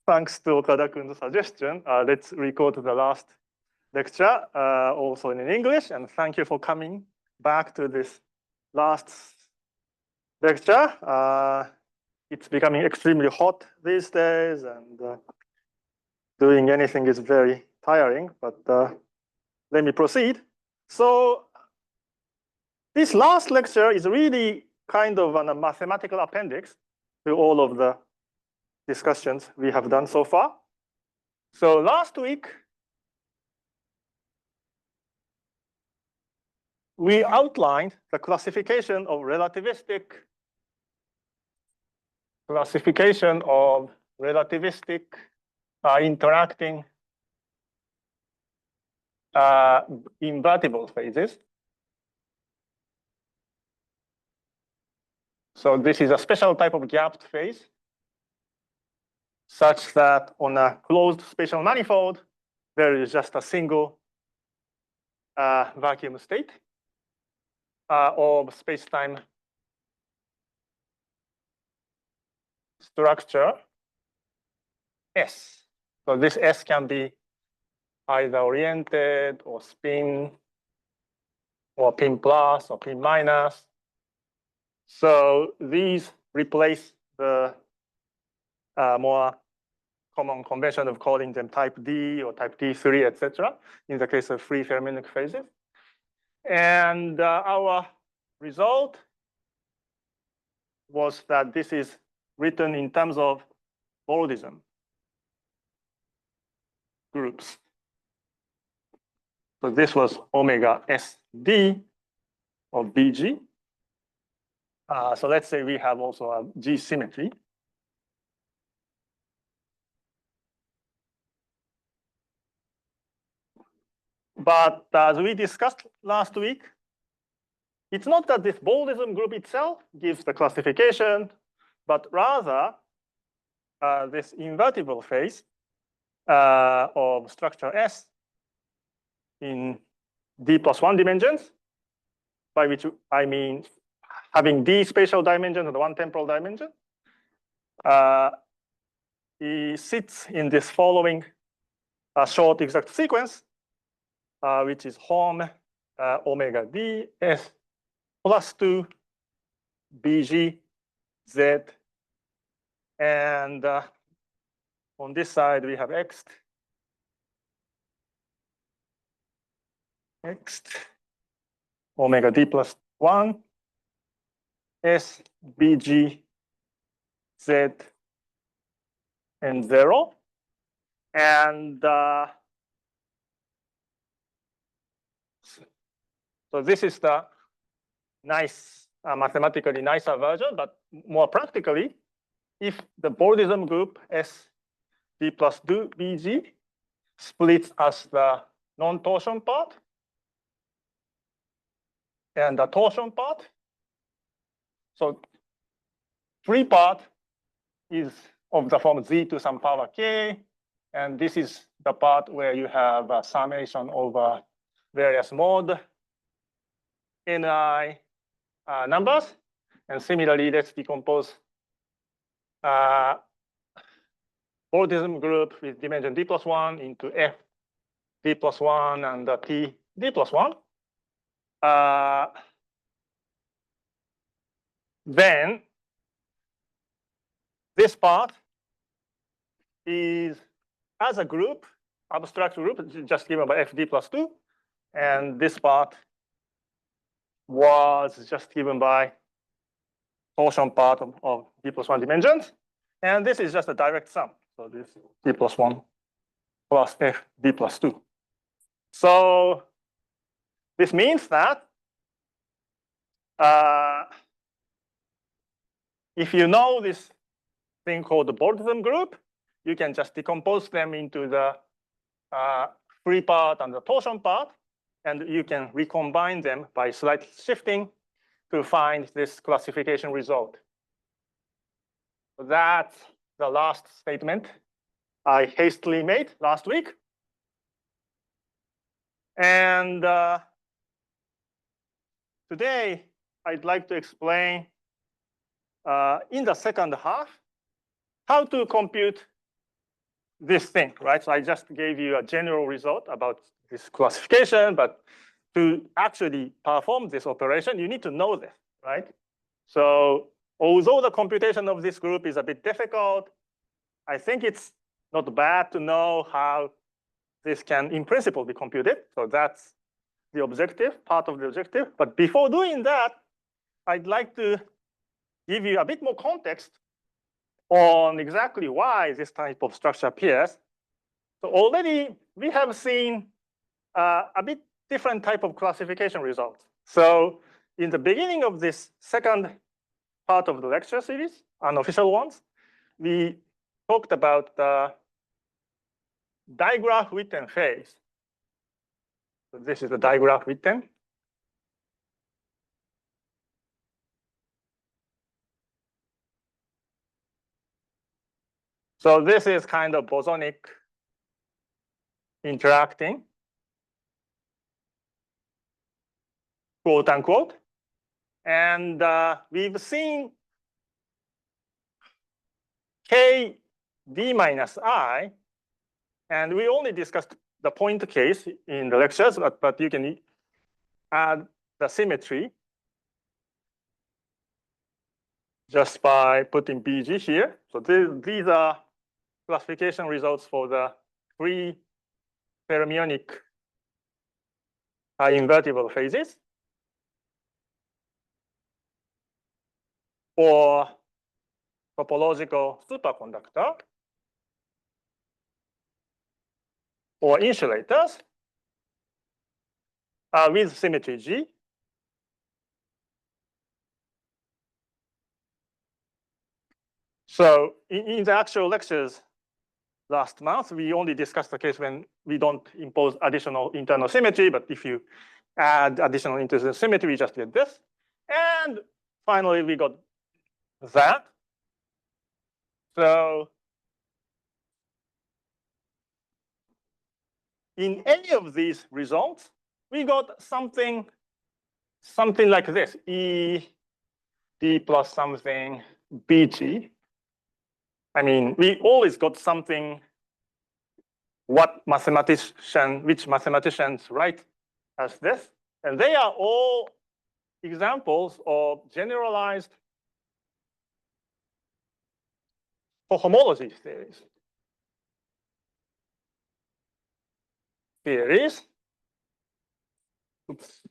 Thanks to Okada-kun's suggestion, let's record the last lecture also in English. And thank you for coming back to this last lecture. It's becoming extremely hot these days, and doing anything is very tiring. But let me proceed. So this last lecture is really kind of a mathematical appendix to all of the discussions we have done so far. So last week, we outlined the classification of interacting invertible phases. So this is a special type of gapped phase, such that on a closed spatial manifold, there is just a single vacuum state of space-time structure S. So this S can be either oriented or spin or pin plus or pin minus. So these replace the more common convention of calling them type D or type D3, etc. in the case of free fermionic phases. And our result was that this is written in terms of Boldism groups. So this was omega SD of BG. So let's say we have also a G symmetry. But as we discussed last week, it's not that this Boldism group itself gives the classification, but rather this invertible phase of structure S in D plus 1 dimensions, by which I mean having D spatial dimension and 1 temporal dimension. It sits in this following short exact sequence, which is Hom omega D S plus 2 BG Z. And on this side, we have X omega D plus 1 S BG Z and 0. And so this is the nice, mathematically nicer version, but more practically, if the Boldism group S D plus 2 BG splits as the non-torsion part and the torsion part. So 3 part is of the form Z to some power K, and this is the part where you have a summation over various mode Ni numbers. And similarly, let's decompose Boldism group with dimension D plus 1 into F D plus 1 and T D plus 1. Then this part is, as a group, abstract group, just given by FD plus 2. And this part was just given by torsion part of D plus 1 dimensions. And this is just a direct sum. So this D plus 1 plus F D plus 2. So this means that if you know this thing called the Boldism group, you can just decompose them into the free part and the torsion part, and you can recombine them by slight shifting to find this classification result. That's the last statement I hastily made last week. And today, I'd like to explain in the second half how to compute this thing, right? So I just gave you a general result about this classification, but to actually perform this operation, you need to know this, right? So although the computation of this group is a bit difficult, I think it's not bad to know how this can, in principle, be computed. So that's the objective, part of the objective. But before doing that, I'd like to give you a bit more context on exactly why this type of structure appears. So already we have seen a bit different type of classification results. So in the beginning of this second part of the lecture series, unofficial ones, we talked about the digraph Witten phase. So this is the digraph Witten. So this is kind of bosonic interacting, quote unquote. And we've seen k d minus I, and we only discussed the point case in the lectures, but you can add the symmetry just by putting BG here. So these are classification results for the three fermionic invertible phases or topological superconductor or insulators with symmetry G. So in the actual lectures last month, we only discussed the case when we don't impose additional internal symmetry, but if you add additional internal symmetry, we just did this. And finally, we got that. So in any of these results, we got something like this, E D plus something BG. I mean, we always got something which mathematicians write as this. And they are all examples of generalized cohomology theories. Oops.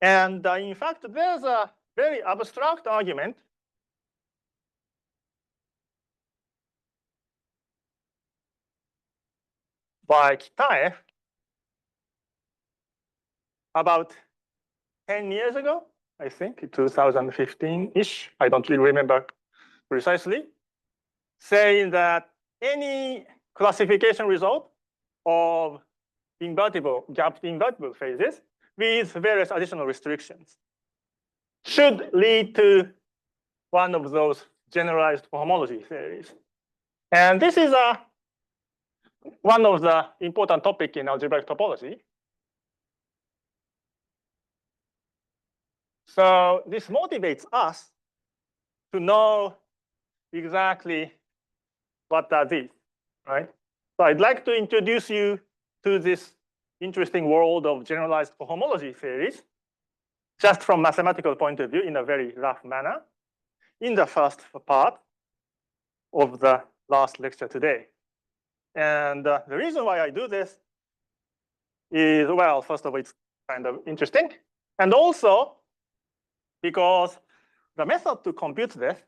And in fact, there's a very abstract argument by Kitaev about 10 years ago, I think, 2015-ish. I don't really remember precisely, saying that any classification result of gapped invertible phases with various additional restrictions should lead to one of those generalized cohomology theories. And this is one of the important topics in algebraic topology. So this motivates us to know exactly what are these, right? So I'd like to introduce you to this interesting world of generalized cohomology theories, just from mathematical point of view in a very rough manner, in the first part of the last lecture today. And the reason why I do this is, well, first of all, it's kind of interesting. And also because the method to compute this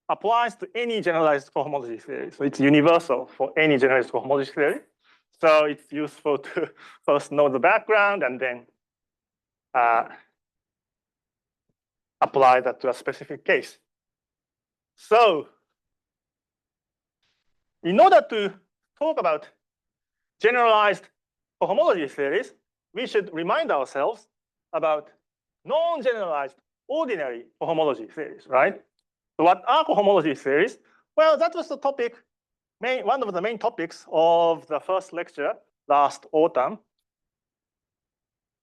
applies to any generalized cohomology theory. So it's universal for any generalized cohomology theory. So it's useful to first know the background and then apply that to a specific case. So in order to talk about generalized cohomology theories, we should remind ourselves about non-generalized ordinary cohomology theories, right? So what are cohomology theories? Well, that was the topic, one of the main topics of the first lecture last autumn.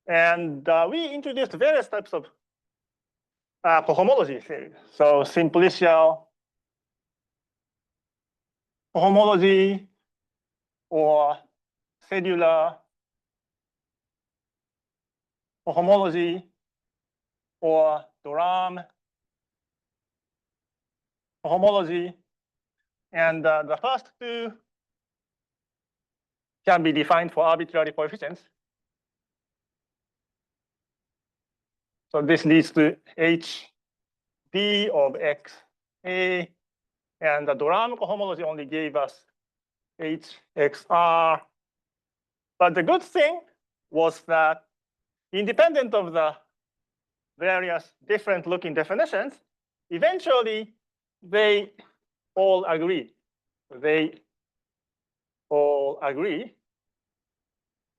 And we introduced various types of cohomology theory. So simplicial cohomology or cellular cohomology or Duram cohomology. And the first two can be defined for arbitrary coefficients. So this leads to HD of XA. And the Duram cohomology only gave us HXR. But the good thing was that independent of the various different looking definitions, eventually they all agree. They all agree.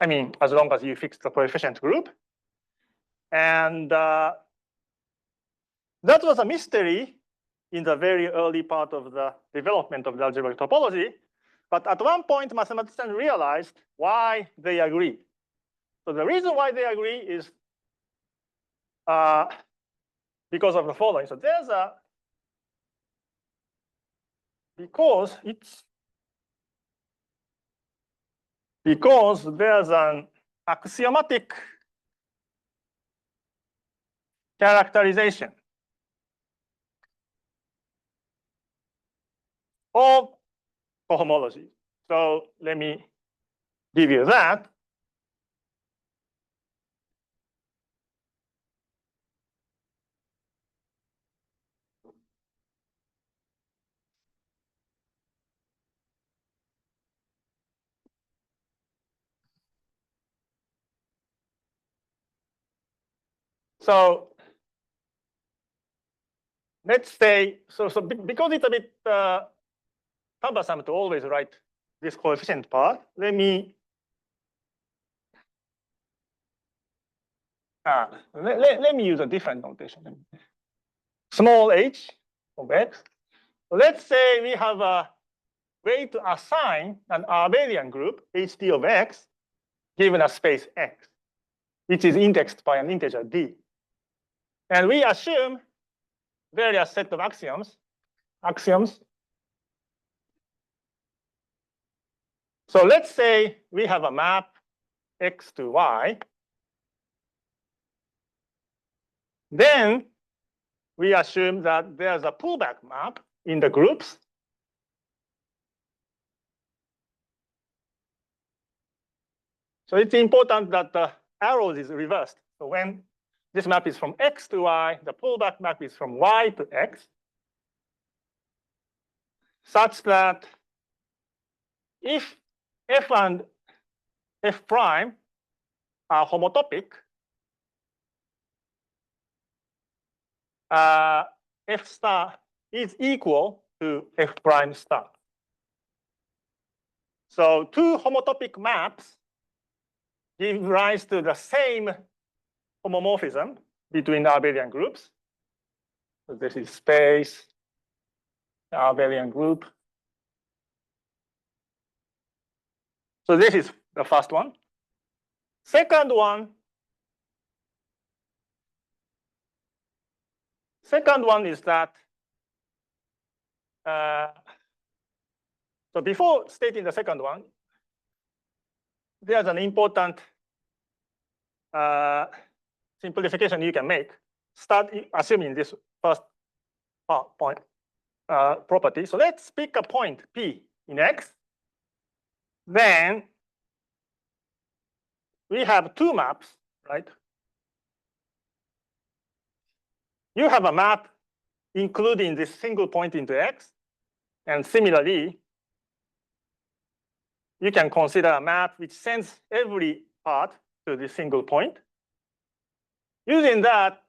I mean, as long as you fix the coefficient group. And that was a mystery in the very early part of the development of the algebraic topology. But at one point, mathematicians realized why they agree. So the reason why they agree is because of the following. So there's a, because there's an axiomatic characterization of cohomology. So let me give you that. So let's say, so because it's a bit cumbersome to always write this coefficient part, let me let me use a different notation. Small h of x. So let's say we have a way to assign an abelian group, HD of x, given a space x, which is indexed by an integer d. And we assume various set of axioms. So let's say we have a map x to y. Then we assume that there's a pullback map in the groups. So it's important that the arrows is reversed. So when this map is from x to y, the pullback map is from y to x, such that if f and f prime are homotopic, f star is equal to f prime star. So two homotopic maps give rise to the same homomorphism between the abelian groups. So this is space, the abelian group. So this is the first one. Second one is that, so before stating the second one, there's an important simplification you can make. Start assuming this first point property. So let's pick a point P in X. Then we have two maps, right? You have a map including this single point into X. And similarly, you can consider a map which sends every part to the single point. Using that,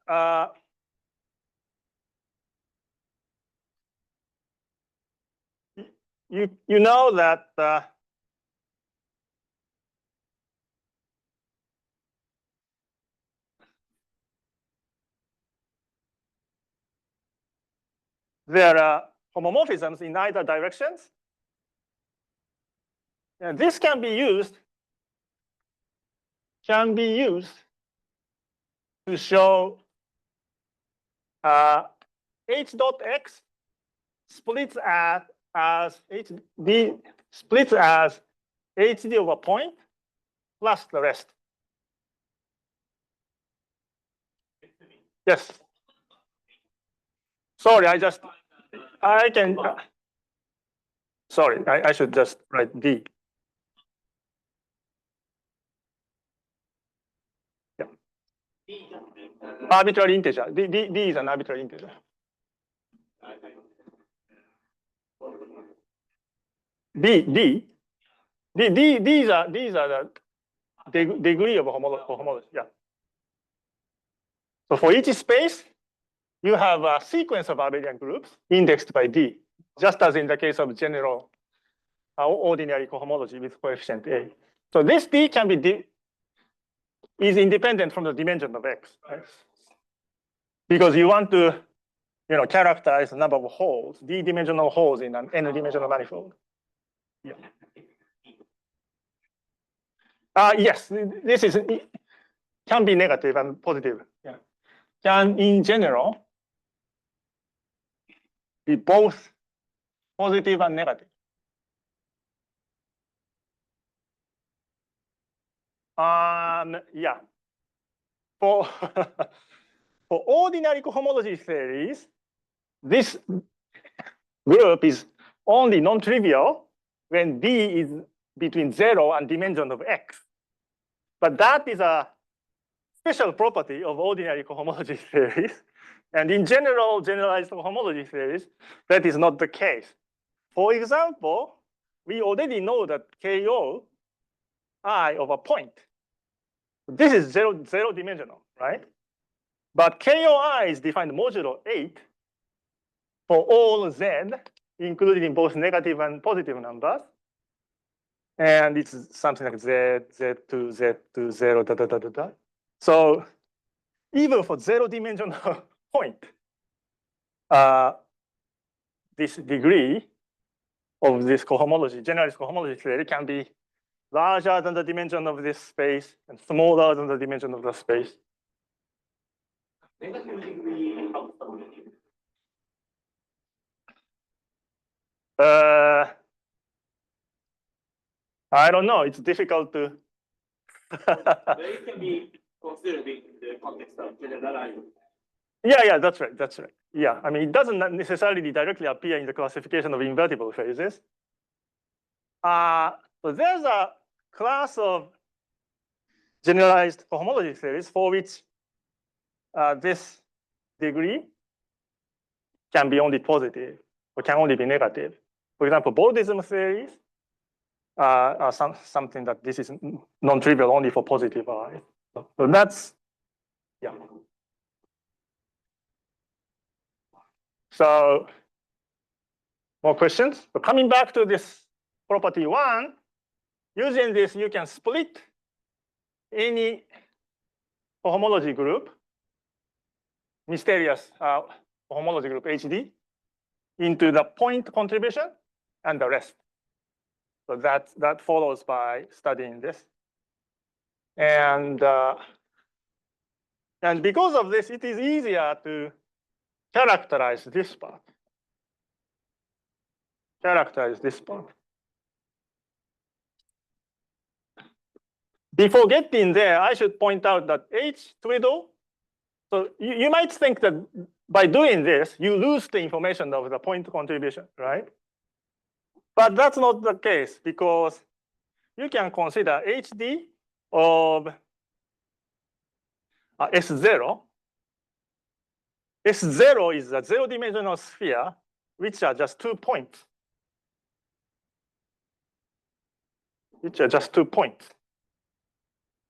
you know that there are homomorphisms in either directions. And this can be used to show H dot X splits as HD splits as HD of a point plus the rest. Yes. Sorry, I can. Sorry, I should just write D. Yeah. Arbitrary integer. D is an arbitrary integer. These are the degree of homology. Yeah. So for each space, you have a sequence of abelian groups indexed by D, just as in the case of general ordinary cohomology with coefficient A. So this D can be is independent from the dimension of X, right? Because you want to characterize the number of holes, D-dimensional holes in an N-dimensional manifold. Yeah. Yes, this can be negative and positive. Yeah. Can, in general, be both positive and negative. Yeah. For for ordinary cohomology theories, this group is only non-trivial when D is between 0 and dimension of X. But that is a special property of ordinary cohomology theories. And in general, generalized cohomology theories, that is not the case. For example, we already know that KO I of a point. This is zero dimensional, right? But KOI is defined modulo 8 for all Z, including both negative and positive numbers. And it's something like Z, Z2, Z2, 0, da, da, da, da, da. So even for 0 dimensional point, this degree of this cohomology, generalized cohomology theory can be larger than the dimension of this space and smaller than the dimension of the space. Negative degree. I don't know. It's difficult to. It can be considered in the context of generalized. Yeah, that's right. That's right. Yeah, I mean, it doesn't necessarily directly appear in the classification of invertible phases. So there's a class of generalized cohomology theories for which this degree can be only positive or can only be negative. For example, Boldism theories are something that this is non-trivial only for positive I. So that's, yeah. So more questions? So coming back to this property 1, using this, you can split any cohomology group, mysterious cohomology group HD, into the point contribution and the rest. So that follows by studying this. And because of this, it is easier to characterize this part. Before getting there, I should point out that H twiddle. So you might think that by doing this, you lose the information of the point contribution, right? But that's not the case because you can consider HD of S0. S0 is a 0-dimensional sphere, which are just 2 points.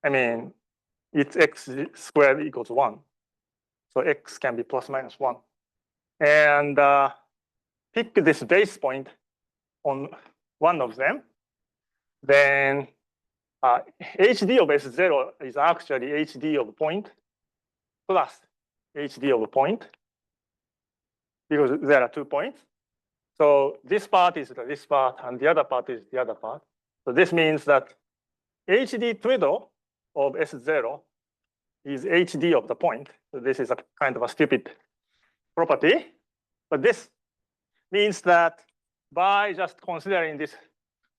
I mean, it's x squared equals 1. So x can be plus minus 1. And pick this base point on one of them. Then HD of S0 is actually HD of point plus HD of point, because there are 2 points. So this part is this part, and the other part is the other part. So this means that HD twiddle of S0 is HD of the point. So this is a kind of a stupid property, but this means that by just considering this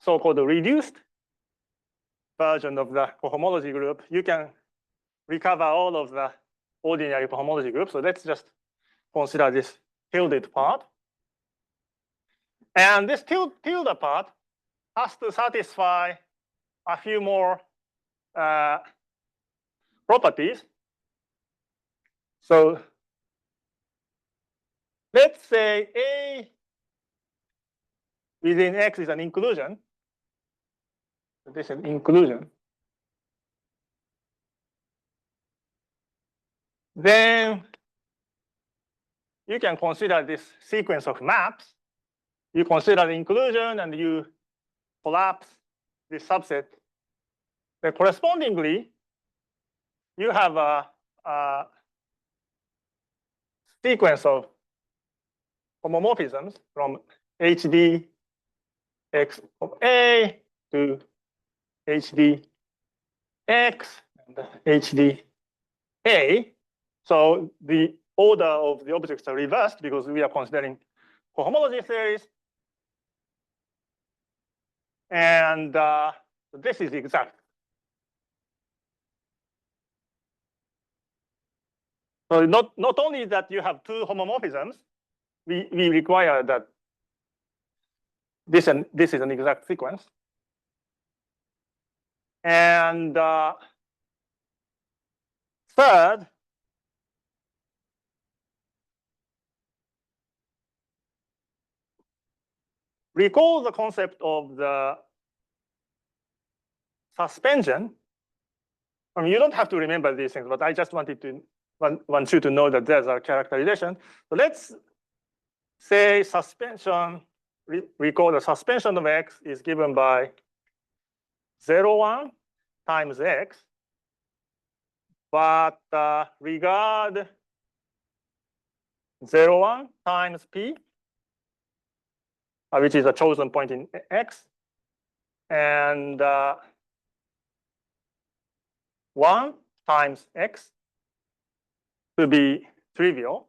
so-called reduced version of the cohomology group, you can recover all of the ordinary cohomology groups. So let's just consider this tilde part. And this tilde part has to satisfy a few more properties. So let's say A within X is an inclusion. This is an inclusion. Then you can consider this sequence of maps. You consider the inclusion and you collapse this subset. Then correspondingly, you have a sequence of homomorphisms from HD X of A to HD X and HD A. So the order of the objects are reversed because we are considering cohomology theories. And this is exact. So not only that you have two homomorphisms, we require that this is an exact sequence. And third, recall the concept of the suspension. I mean, you don't have to remember these things, but I just want you to know that there's a characterization. So let's say suspension, recall the suspension of X is given by 0, 1 times X, but regard 0, 1 times P, which is a chosen point in X, and 1 times X to be trivial.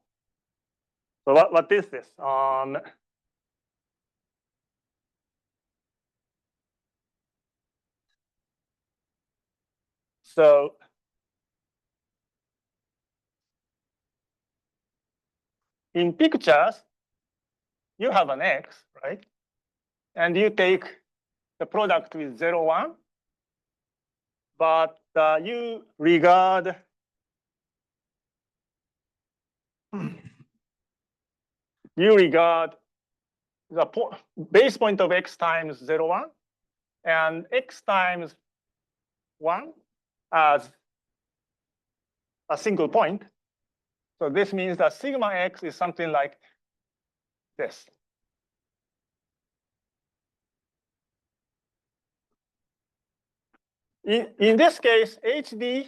So what is this? So in pictures, you have an X, right? And you take the product with 0, 1, but you regard the base point of X times 0, 1 and X times 1 as a single point. So this means that sigma X is something like this. In this case, HD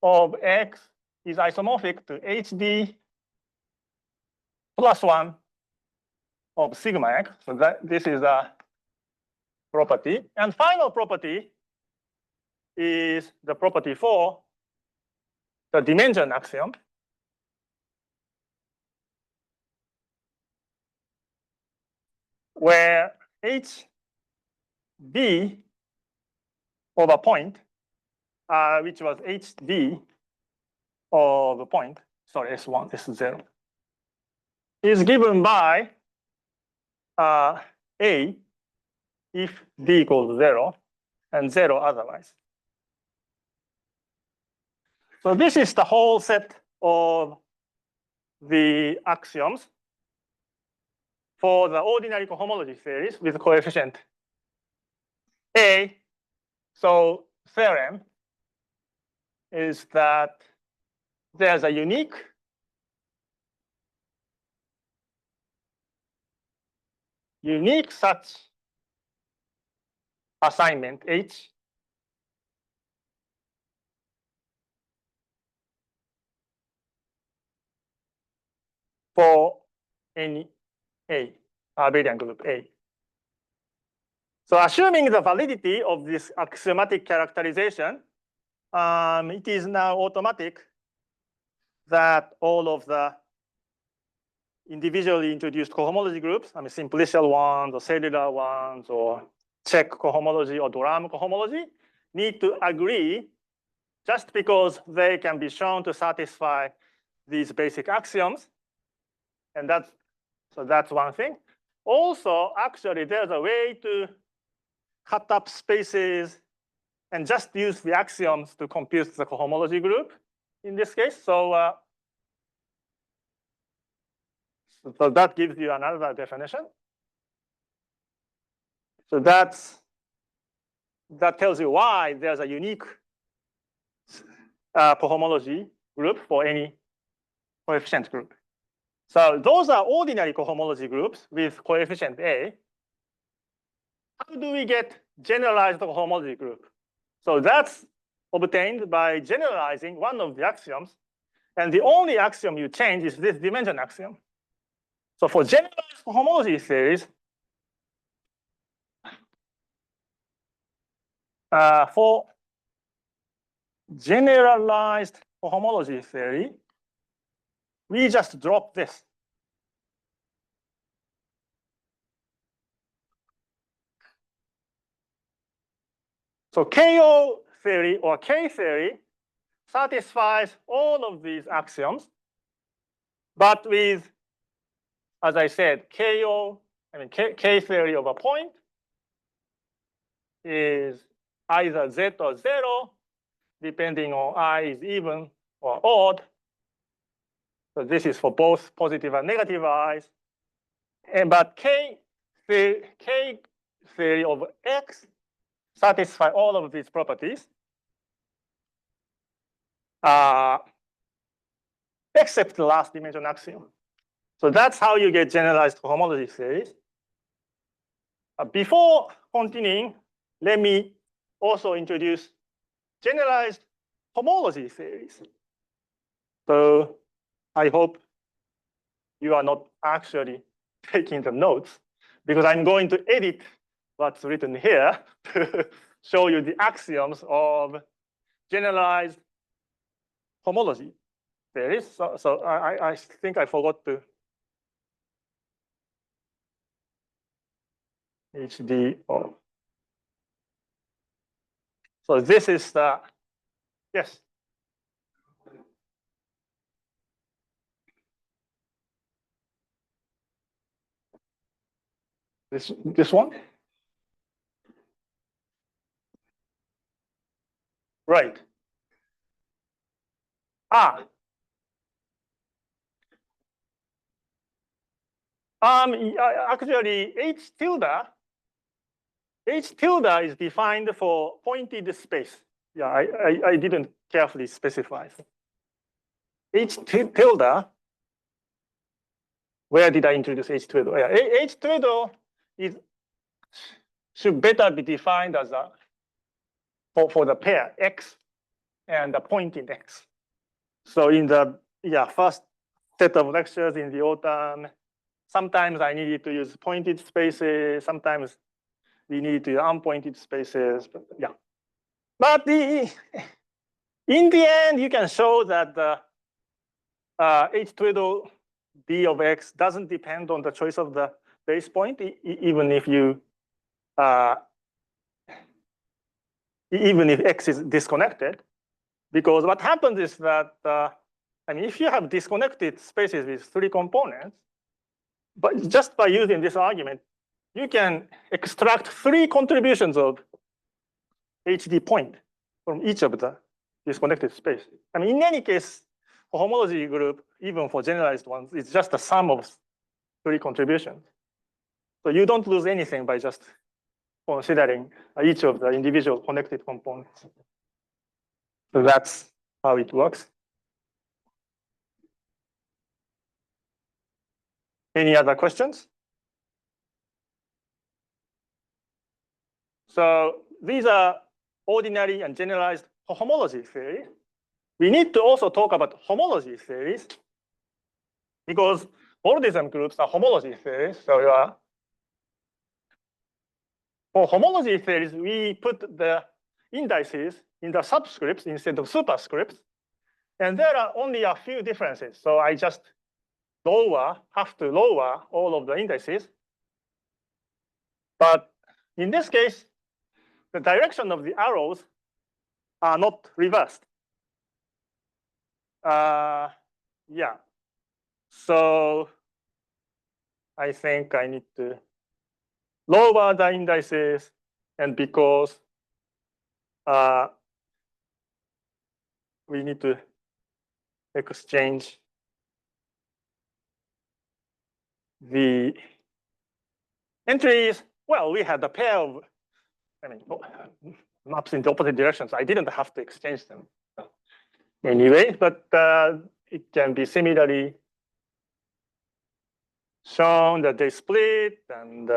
of X is isomorphic to HD plus 1 of sigma X. So this is a property. And final property is the property for the dimension axiom. Where HD of a point, which was HD of a point, sorry, S1, S0, is given by A if D equals 0 and 0 otherwise. So this is the whole set of the axioms for the ordinary cohomology theories with coefficient A. So theorem is that there's a unique such assignment H for any A, abelian group A. So assuming the validity of this axiomatic characterization, it is now automatic that all of the individually introduced cohomology groups, I mean, simplicial ones or cellular ones or check cohomology or Doram cohomology, need to agree just because they can be shown to satisfy these basic axioms. And that's one thing. Also, actually, there's a way to cut up spaces and just use the axioms to compute the cohomology group in this case. So that gives you another definition. So that tells you why there's a unique cohomology group for any coefficient group. So those are ordinary cohomology groups with coefficient A. How do we get generalized cohomology group? So that's obtained by generalizing one of the axioms. And the only axiom you change is this dimension axiom. So for generalized cohomology theories, for generalized cohomology theory, we just drop this. So KO theory or K theory satisfies all of these axioms, but with, as I said, KO, I mean, K theory of a point is either Z or 0, depending on I is even or odd. So this is for both positive and negative I's. But K theory of X satisfy all of these properties, except the last dimension axiom. So that's how you get generalized cohomology theories. Before continuing, let me also introduce generalized homology theories. So I hope you are not actually taking the notes, because I'm going to edit what's written here to show you the axioms of generalized homology theories. So I think I forgot to HD. So this is the, yes. This one? Right. Actually, H tilde is defined for pointed space. Yeah, I didn't carefully specify. H tilde, where did I introduce H tilde? Yeah, H tilde should better be defined as a for the pair X and the pointing X. So in the first set of lectures in the autumn, sometimes I needed to use pointed spaces, sometimes we need to use unpointed spaces, but yeah. But in the end, you can show that the H tilde B of X doesn't depend on the choice of the base point, even if X is disconnected. Because what happens is that, I mean, if you have disconnected spaces with 3 components, but just by using this argument, you can extract 3 contributions of HD point from each of the disconnected space. I mean, in any case, for homology group, even for generalized ones, it's just the sum of 3 contributions. So you don't lose anything by just considering each of the individual connected components. So that's how it works. Any other questions? So these are ordinary and generalized homology theory. We need to also talk about homology theories, because Mordism groups are homology theories. So for homology theories, we put the indices in the subscripts instead of superscripts. And there are only a few differences. So I just have to lower all of the indices. But in this case, the direction of the arrows are not reversed. Yeah. So I think I need to lower the indices, and because we need to exchange the entries. Well, we had a pair of, maps in the opposite directions. I didn't have to exchange them anyway, but it can be similarly shown that they split, and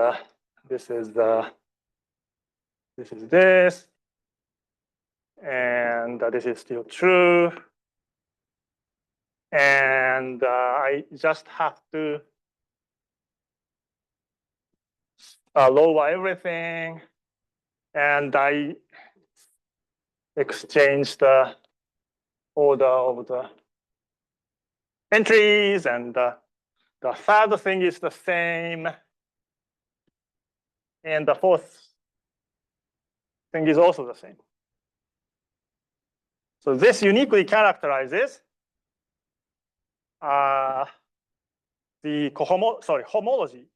this is this, and this is still true. And I just have to lower everything, and I exchange the order of the entries, and the third thing is the same, and the fourth thing is also the same. So this uniquely characterizes the homology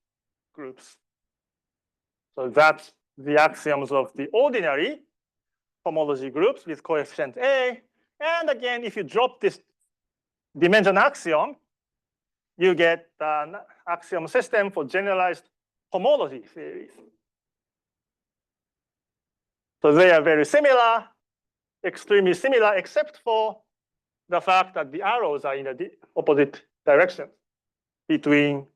groups. So that's the axioms of the ordinary homology groups with coefficient A. And again, if you drop this dimension axiom, you get an axiom system for generalized homology theories. So they are very similar, extremely similar, except for the fact that the arrows are in the opposite direction between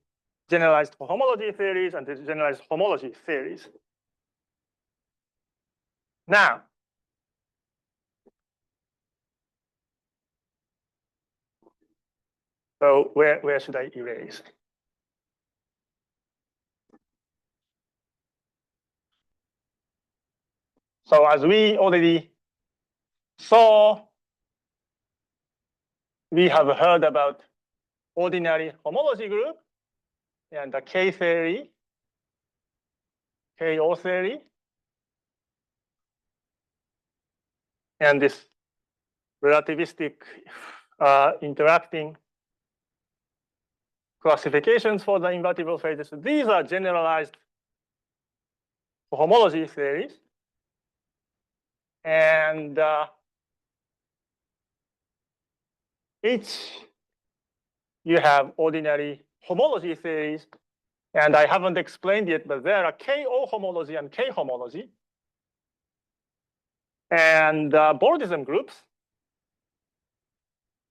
generalized homology theories and the generalized homology theories. Now, so where should I erase? So as we already saw, we have heard about ordinary homology group and the K theory, KO theory, and this relativistic interacting classifications for the invertible phases. These are generalized homology theories. And each you have ordinary homology theories. And I haven't explained it, but there are KO homology and K homology. And Borodism groups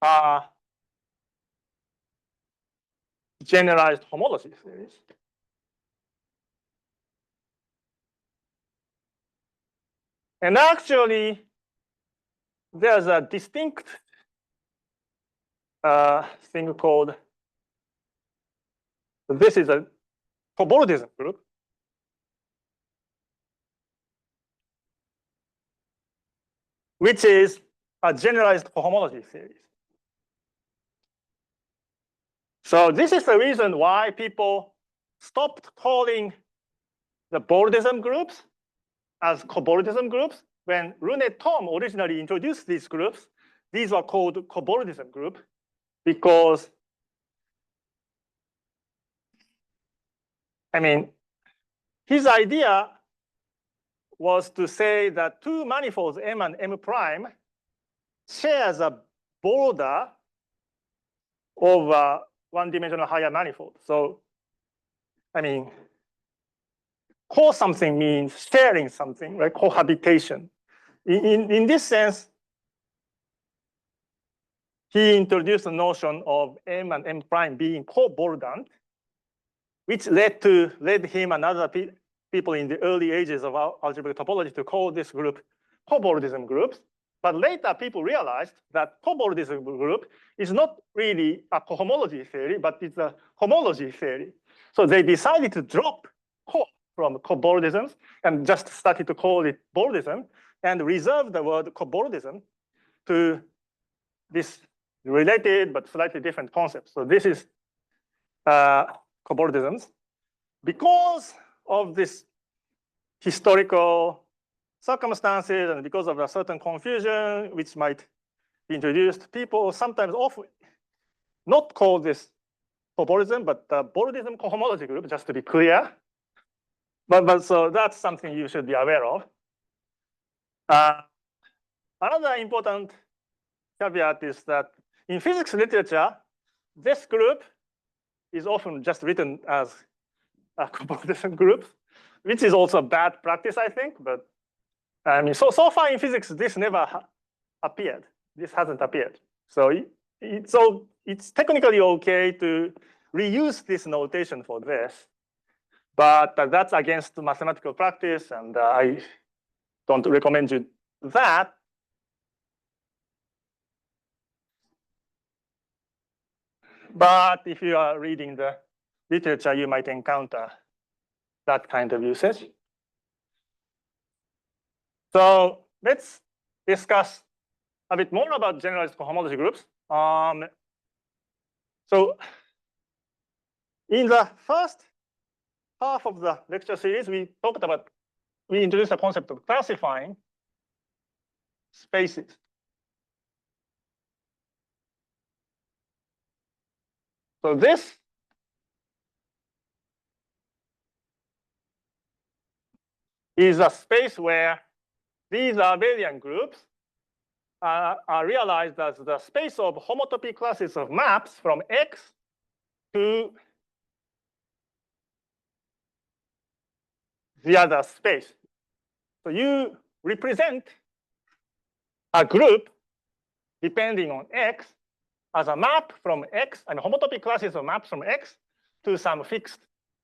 are generalized homology theories. And actually, there's a distinct thing called, this is a coborodism group. Which is a generalized homology theory. So this is the reason why people stopped calling the Borodism groups as coborodism groups. When Rune Thom originally introduced these groups, these were called coborodism group because, his idea was to say that two manifolds M and M prime shares a border of a one-dimensional higher manifold. So, co-something means sharing something, right? Cohabitation. In this sense, he introduced the notion of M and M prime being co-bordant, which led him and other people in the early ages of algebraic topology to call this group coborodism groups. But later, people realized that coborodism group is not really a cohomology theory, but it's a homology theory. So they decided to drop co from coborodism and just started to call it borodism and reserve the word coborodism to this related but slightly different concept. So this is cobordisms because of this historical circumstances and because of a certain confusion which might be introduced. People sometimes often not call this cobordism, but the Borodism cohomology group, just to be clear. But so that's something you should be aware of. Another important caveat is that in physics literature, this group is often just written as a cobordism group, which is also a bad practice, I think. But I mean, so far in physics, this never appeared. This hasn't appeared. So it's technically okay to reuse this notation for this, but that's against mathematical practice, and I don't recommend you that. But if you are reading the literature, you might encounter that kind of usage. So let's discuss a bit more about generalized cohomology groups. So in the first half of the lecture series, we introduced the concept of classifying spaces. So this is a space where these abelian groups are realized as the space of homotopy classes of maps from X to the other space. So you represent a group depending on X as a map from X, and homotopy classes of maps from X to some fixed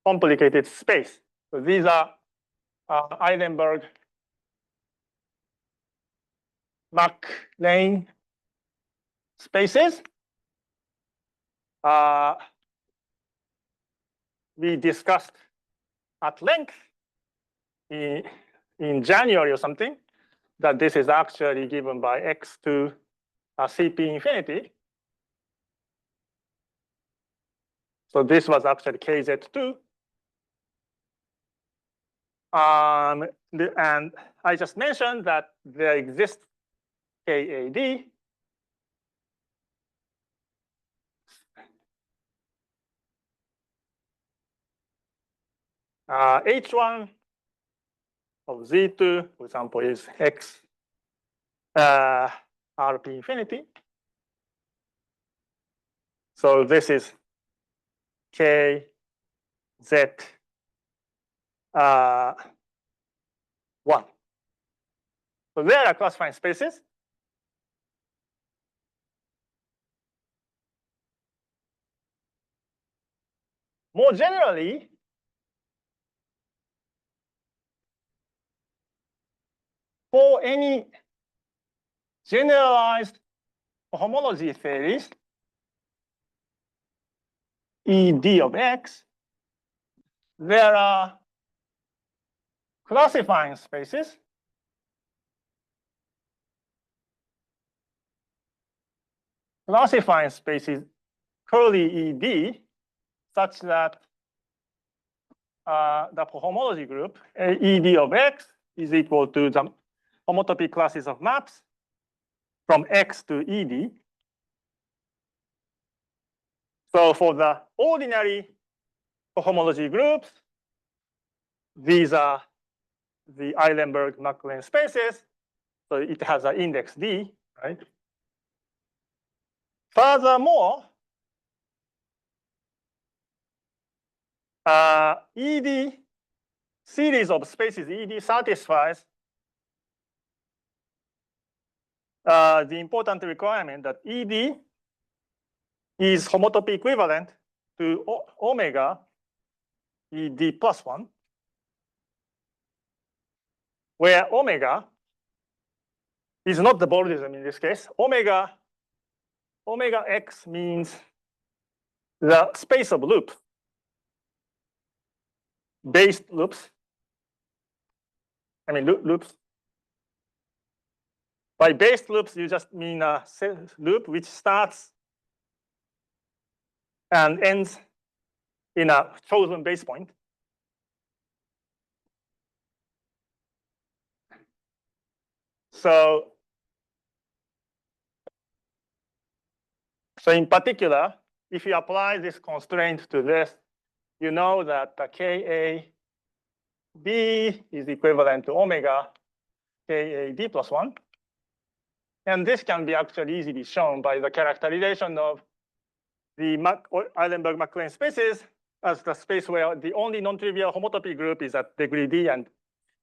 complicated space. So these are Eilenberg MacLane spaces. We discussed at length in January or something that this is actually given by X to CP infinity. So this was actually KZ2. And I just mentioned that there exists KAD. H1 of Z2, for example, is X RP infinity. So this is K Z 1. So there are classifying spaces. More generally, for any generalized homology theories, ED of X, there are classifying spaces. Classifying spaces curly ED such that the homology group ED of X is equal to the homotopy classes of maps from X to ED. So for the ordinary cohomology groups, these are the Eilenberg MacLane spaces. So it has an index D, right? Furthermore, ED series of spaces ED satisfies the important requirement that ED is homotopy equivalent to omega ED plus 1, where omega is not the Borodism in this case. Omega X means the space of loop, based loops. I mean loops. By based loops, you just mean a loop which starts and ends in a chosen base point. So in particular, if you apply this constraint to this, you know that the KAB is equivalent to omega KAD plus 1. And this can be actually easily shown by the characterization of the Eilenberg-MacLane spaces as the space where the only non-trivial homotopy group is at degree D and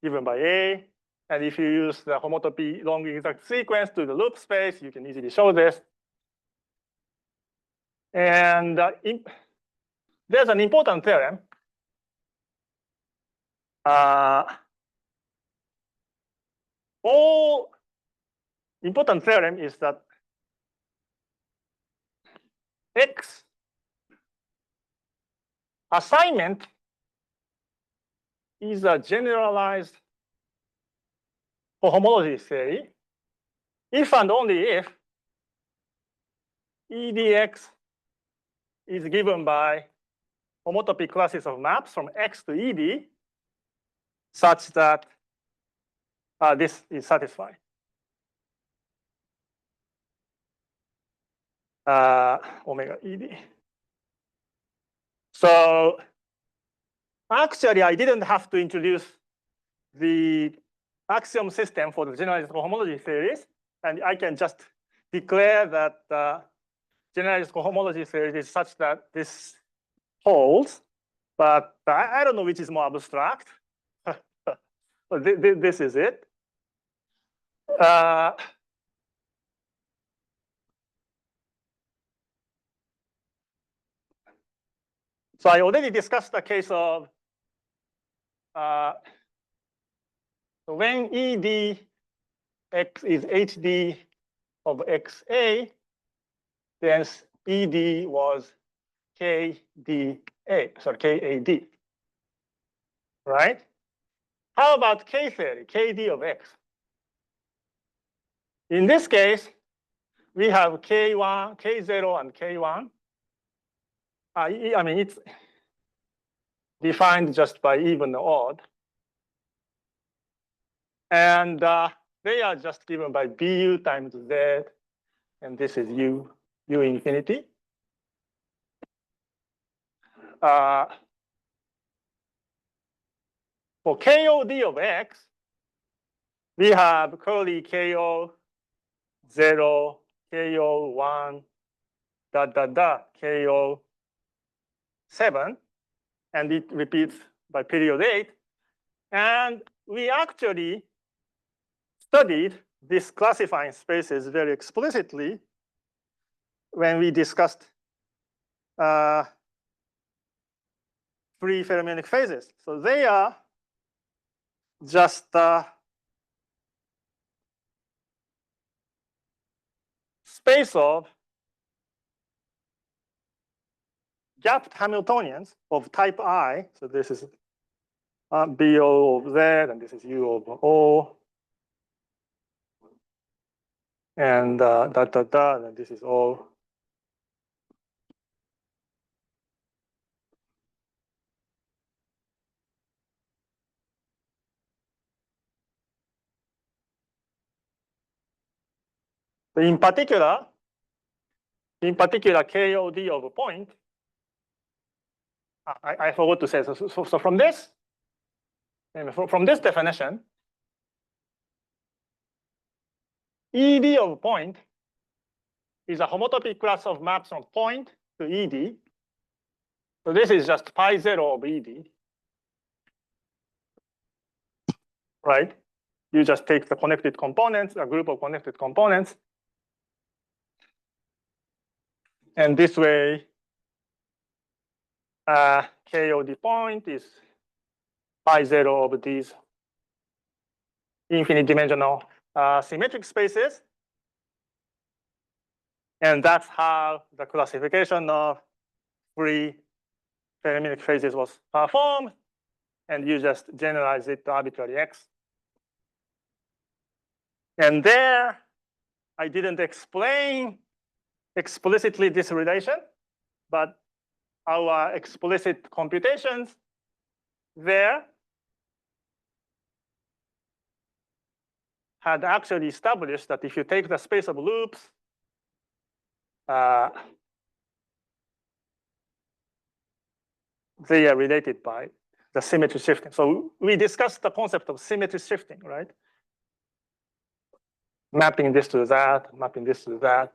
given by A. And if you use the homotopy long exact sequence to the loop space, you can easily show this. And there's an important theorem. All important theorem is that X assignment is a generalized cohomology theory if and only if EDX is given by homotopy classes of maps from X to ED such that this is satisfied. Omega ED. So actually, I didn't have to introduce the axiom system for the generalized cohomology theories, and I can just declare that generalized cohomology theory is such that this holds, but I don't know which is more abstract. But this is it. So I already discussed the case of when ED X is HD of XA, then ED was KDA, sorry, KAD, right? How about K theory, KD of X? In this case, we have K1, K0, and K1. I mean, it's defined just by even or odd. And they are just given by BU times Z, and this is U infinity. For KOD of X, we have curly KO 0, KO 1, KO 7, and it repeats by period 8. And we actually studied these classifying spaces very explicitly when we discussed free fermionic phases. So they are just space of gapped Hamiltonians of type I. So this is BO of Z, and this is U of O. And and this is O. In particular, KOD of a point, I forgot to say, so from this definition, ED of a point is a homotopy class of maps from point to ED. So this is just pi 0 of ED, right? You just take the connected components, a group of connected components, and this way, KOD point is pi 0 of these infinite dimensional symmetric spaces. And that's how the classification of free fermionic phases was performed. And you just generalize it to arbitrary X. And there, I didn't explain explicitly this relation, but our explicit computations there had actually established that if you take the space of loops, they are related by the symmetry shifting. So we discussed the concept of symmetry shifting, right? Mapping this to that, mapping this to that.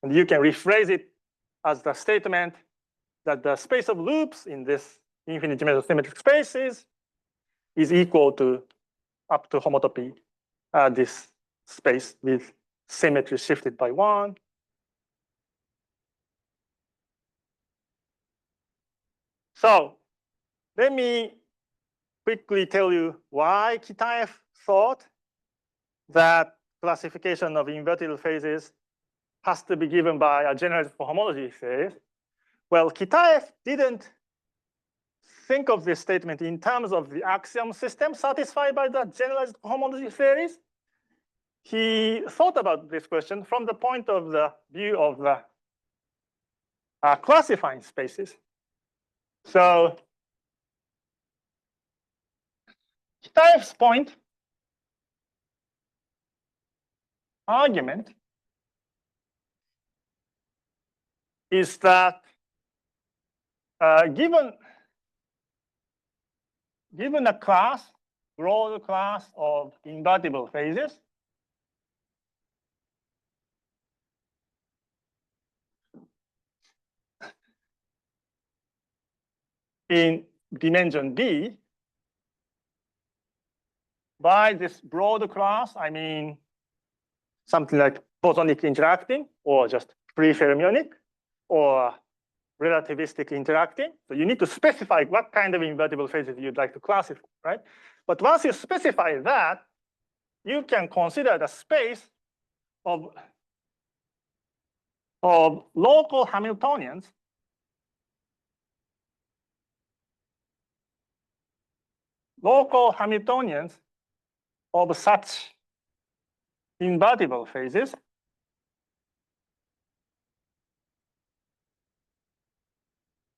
And you can rephrase it as the statement that the space of loops in this infinite dimensional symmetric spaces is equal to up to homotopy this space with symmetry shifted by 1. So let me quickly tell you why Kitaev thought that classification of invertible phases has to be given by a generalized cohomology theory. Well, Kitaev didn't think of this statement in terms of the axiom system satisfied by the generalized cohomology theories. He thought about this question from the point of the view of the classifying spaces. So Kitaev's argument is that given a class, broad class of invertible phases, in dimension D, by this broad class, I mean something like bosonic interacting or just free fermionic or relativistic interacting. So you need to specify what kind of invertible phases you'd like to classify, right? But once you specify that, you can consider the space of local Hamiltonians of such invertible phases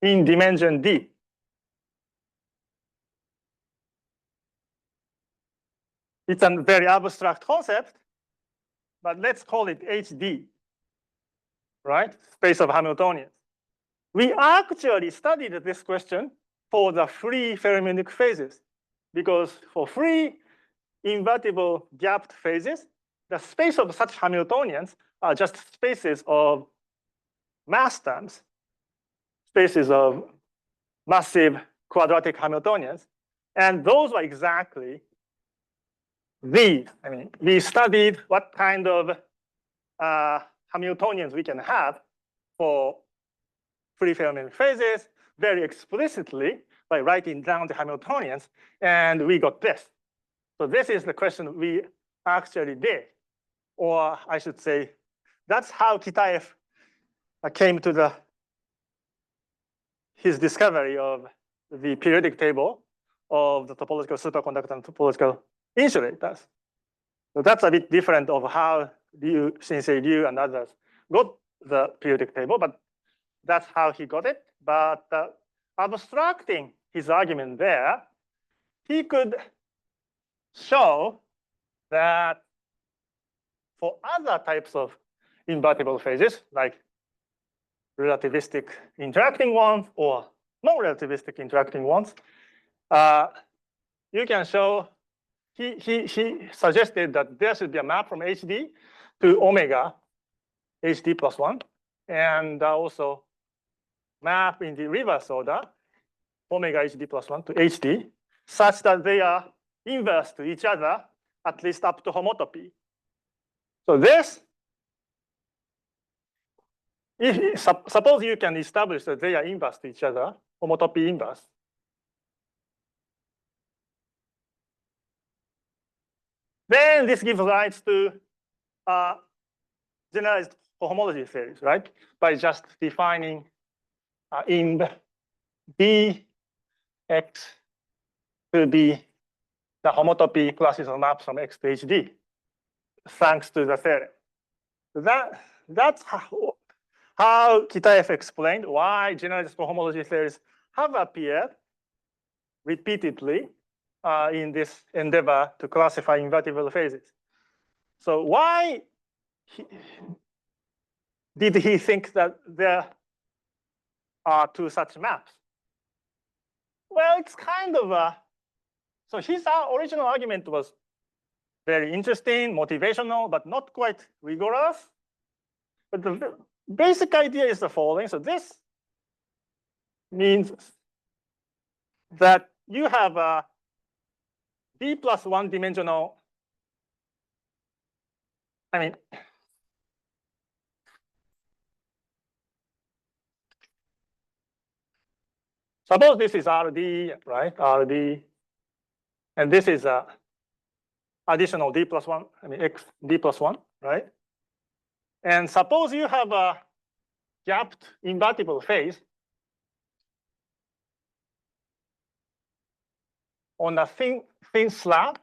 in dimension D. It's a very abstract concept, but let's call it HD, right? Space of Hamiltonians. We actually studied this question for the free fermionic phases, because for free invertible gapped phases, the space of such Hamiltonians are just spaces of mass terms, spaces of massive quadratic Hamiltonians. And those are exactly these. I mean, we studied what kind of Hamiltonians we can have for free fermionic phases very explicitly by writing down the Hamiltonians, and we got this. So this is the question we actually did. Or I should say, that's how Kitaev came to his discovery of the periodic table of the topological superconductor and topological insulators. So that's a bit different of how Shinsei Ryu and others got the periodic table, but that's how he got it. But abstracting his argument there, he could show that for other types of invertible phases, like relativistic interacting ones or non-relativistic interacting ones, you can show, he suggested that there should be a map from HD to omega HD plus 1, and also map in the reverse order, omega HD plus 1 to HD, such that they are inverse to each other, at least up to homotopy. So this, suppose you can establish that they are inverse to each other, homotopy inverse. Then this gives rise to generalized cohomology theories, right? By just defining in B X to be the homotopy classes of maps from X to HD, thanks to the theorem. That's how Kitaev explained why generalized cohomology theories have appeared repeatedly in this endeavor to classify invertible phases. So why did he think that there are two such maps? Well, it's kind of a, so his original argument was very interesting, motivational, but not quite rigorous. But the basic idea is the following. So this means that you have a D plus one dimensional, I mean, suppose this is RD, right? RD, and this is a additional D plus one, I mean, X D plus one, right? And suppose you have a gapped invertible phase on a thin slab,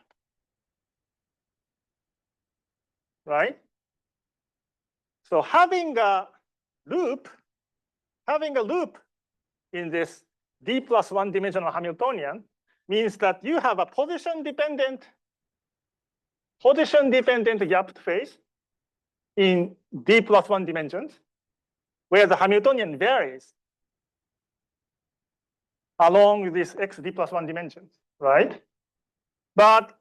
right? So having a loop in this D plus one dimensional Hamiltonian means that you have a position dependent gapped phase in D plus one dimensions, where the Hamiltonian varies along this X D plus one dimensions, right? But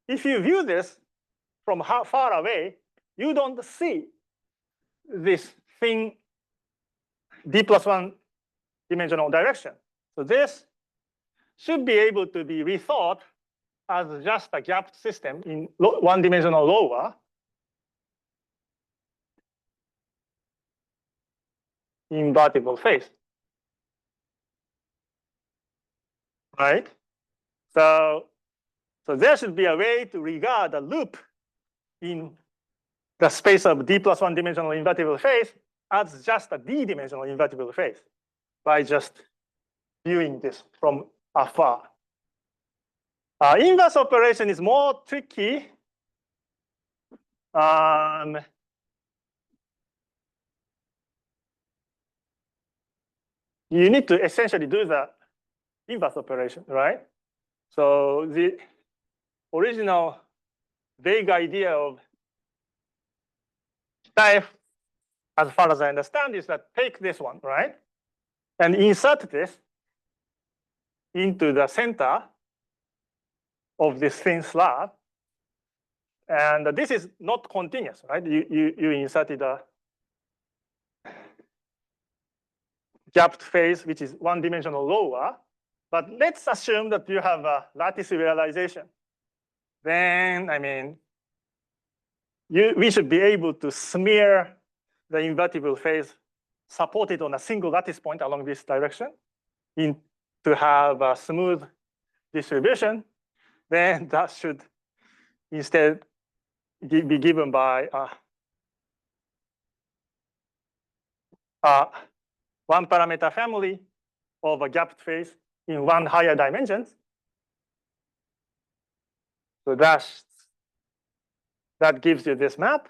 if you view this from far away, you don't see this thin D plus one dimensional direction. So this should be able to be rethought as just a gapped system in one dimensional lower invertible phase, right? So there should be a way to regard a loop in the space of D plus one dimensional invertible phase as just a D dimensional invertible phase by just viewing this from afar. Inverse operation is more tricky. You need to essentially do the inverse operation, right? So the original vague idea of Kitaev, as far as I understand, is that take this one, right? And insert this into the center of this thin slab. And this is not continuous, right? You inserted a gapped phase, which is one dimensional lower. But let's assume that you have a lattice realization. Then, I mean, we should be able to smear the invertible phase supported on a single lattice point along this direction to have a smooth distribution. Then that should instead be given by one parameter family of a gapped phase in one higher dimensions. So that gives you this map.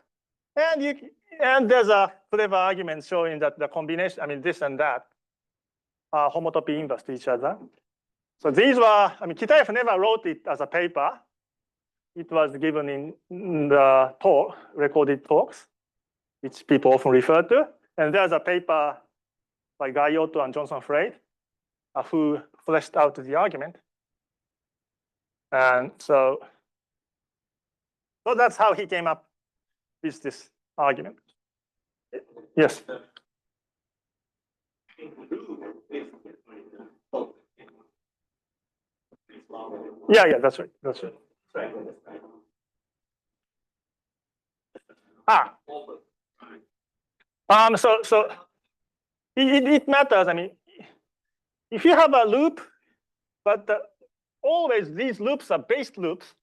And there's a clever argument showing that the combination, I mean, this and that are homotopy inverse to each other. So these were, I mean, Kitaev never wrote it as a paper. It was given in the recorded talks, which people often refer to. And there's a paper by Gaiotto and Johnson Frade, who fleshed out the argument. And so that's how he came up with this argument. Yes. Yeah, that's right. That's right. So it matters. I mean, if you have a loop, but always these loops are based loops,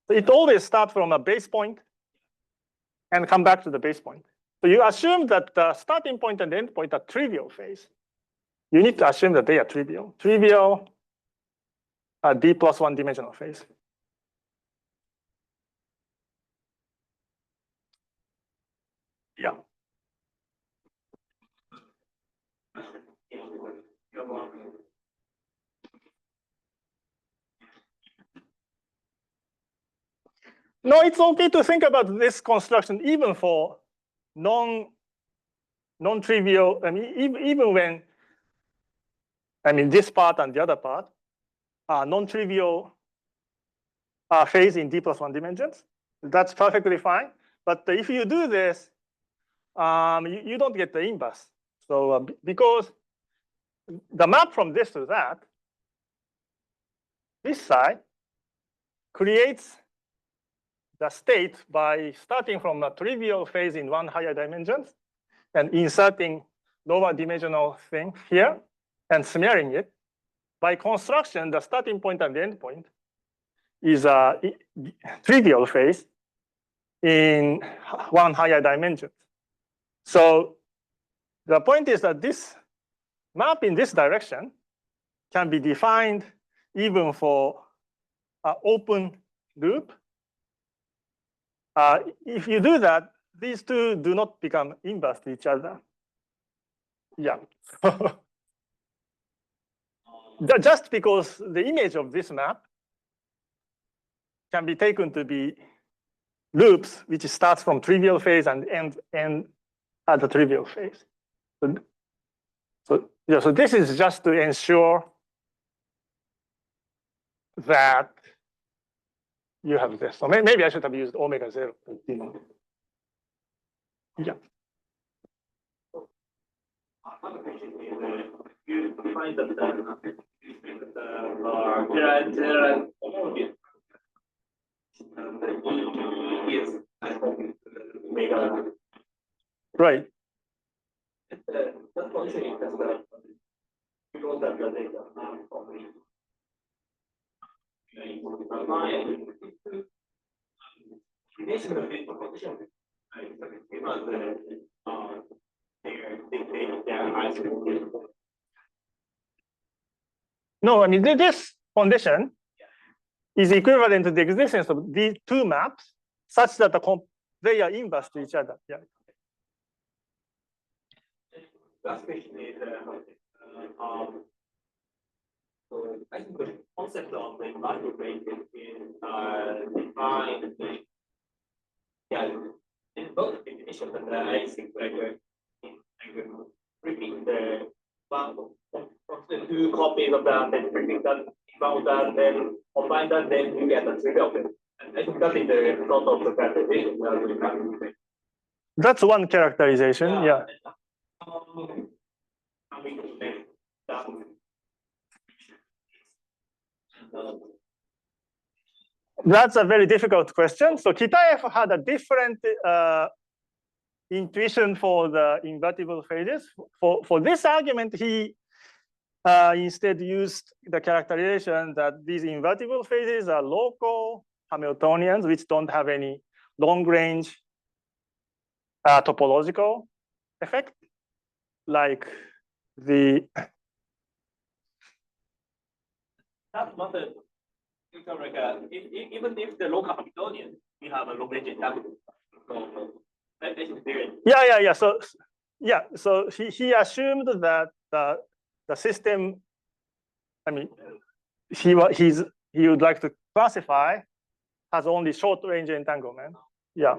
so it always starts from a base point and come back to the base point. So you assume that the starting point and the end point are trivial phase. You need to assume that they are trivial. Trivial D plus one dimensional phase. Yeah. No, it's okay to think about this construction even for non-trivial. I mean, even when this part and the other part are non-trivial phase in d+1 dimensions. That's perfectly fine. But if you do this, you don't get the inverse. So because the map from this to that, this side creates the state by starting from a trivial phase in one higher dimensions and inserting lower dimensional thing here and smearing it. By construction, the starting point and the end point is a trivial phase in one higher dimension. So the point is that this map in this direction can be defined even for an open loop. If you do that, these two do not become inverse to each other. Yeah. Just because the image of this map can be taken to be loops which starts from trivial phase and end at the trivial phase. So this is just to ensure that you have this. So maybe I should have used omega 0. Yeah. You find that there are homologies. Yes. Right. That's one thing. Because that the data No, I mean, this condition is equivalent to the existence of these two maps such that they are inverse to each other. Yeah. last question is, so I think the concept of the Algebraic is defined, in both definitions, and I think I will repeat the one from the two copies of that, then repeat that, found that, then combine that, then you get the three of them. And I think that is the sort of the characterization that we have. That's one characterization. Yeah. That's a very difficult question. So Kitaev had a different intuition for the invertible phases. For this argument, he instead used the characterization that these invertible phases are local Hamiltonians, which don't have any long-range topological effect, like the. That's not a even if the local Hamiltonian, we have a long-range entanglement. Yeah. So he assumed that the system, I mean, he would like to classify has only short-range entanglement. Yeah.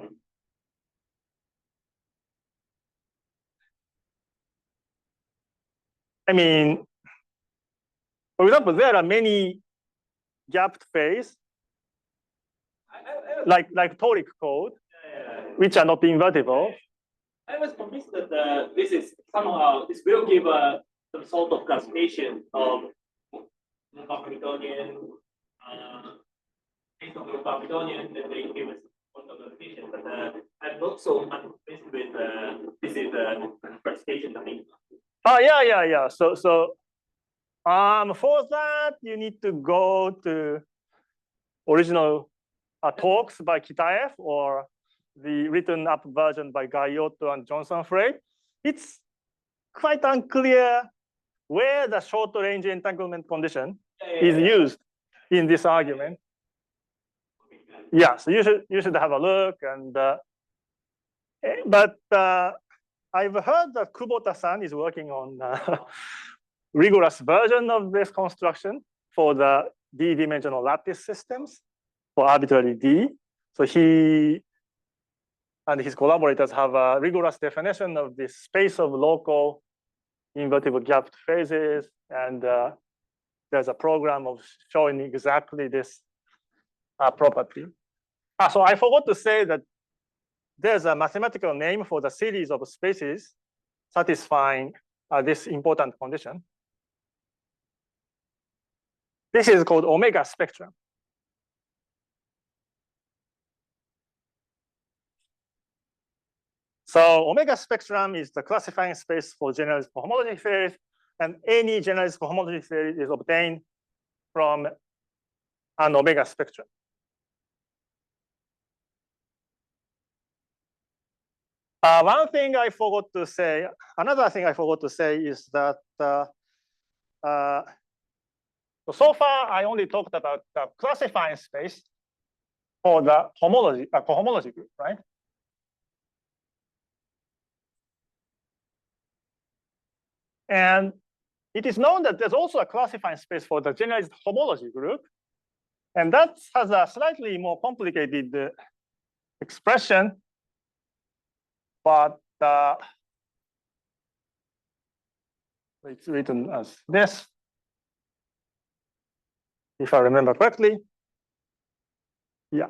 I mean, for example, there are many gapped phase, like toric code, which are not invertible. I was convinced that this is somehow, this will give some sort of classification of Hamiltonian, based on Hamiltonian, that they give us sort of classification. But I'm not so convinced with this is the classification. I mean. Oh yeah. So for that you need to go to original talks by Kitaev or the written up version by Gaiotto and Johnson-Frey. It's quite unclear where the short range entanglement condition is used in this argument. Yeah, so you should have a look. And but I've heard that Kubota-san is working on a rigorous version of this construction for the d-dimensional lattice systems for arbitrary d. So he and his collaborators have a rigorous definition of the space of local invertible gapped phases. And there's a program of showing exactly this property. So I forgot to say that there's a mathematical name for the series of spaces satisfying this important condition. This is called omega spectrum. So omega spectrum is the classifying space for generalized cohomology theories, and any generalized cohomology theory is obtained from an omega spectrum. One thing I forgot to say, another thing I forgot to say is that so far I only talked about the classifying space for the homology, cohomology group, right? And it is known that there's also a classifying space for the generalized homology group. And that has a slightly more complicated expression, but it's written as this, if I remember correctly. Yeah.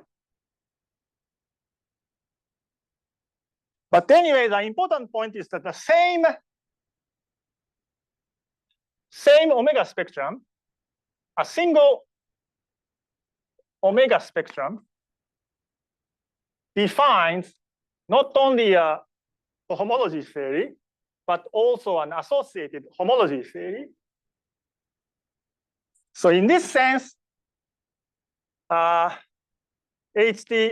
But anyway, the important point is that the same omega spectrum, a single omega spectrum defines not only a homology theory, but also an associated homology theory. So in this sense, HT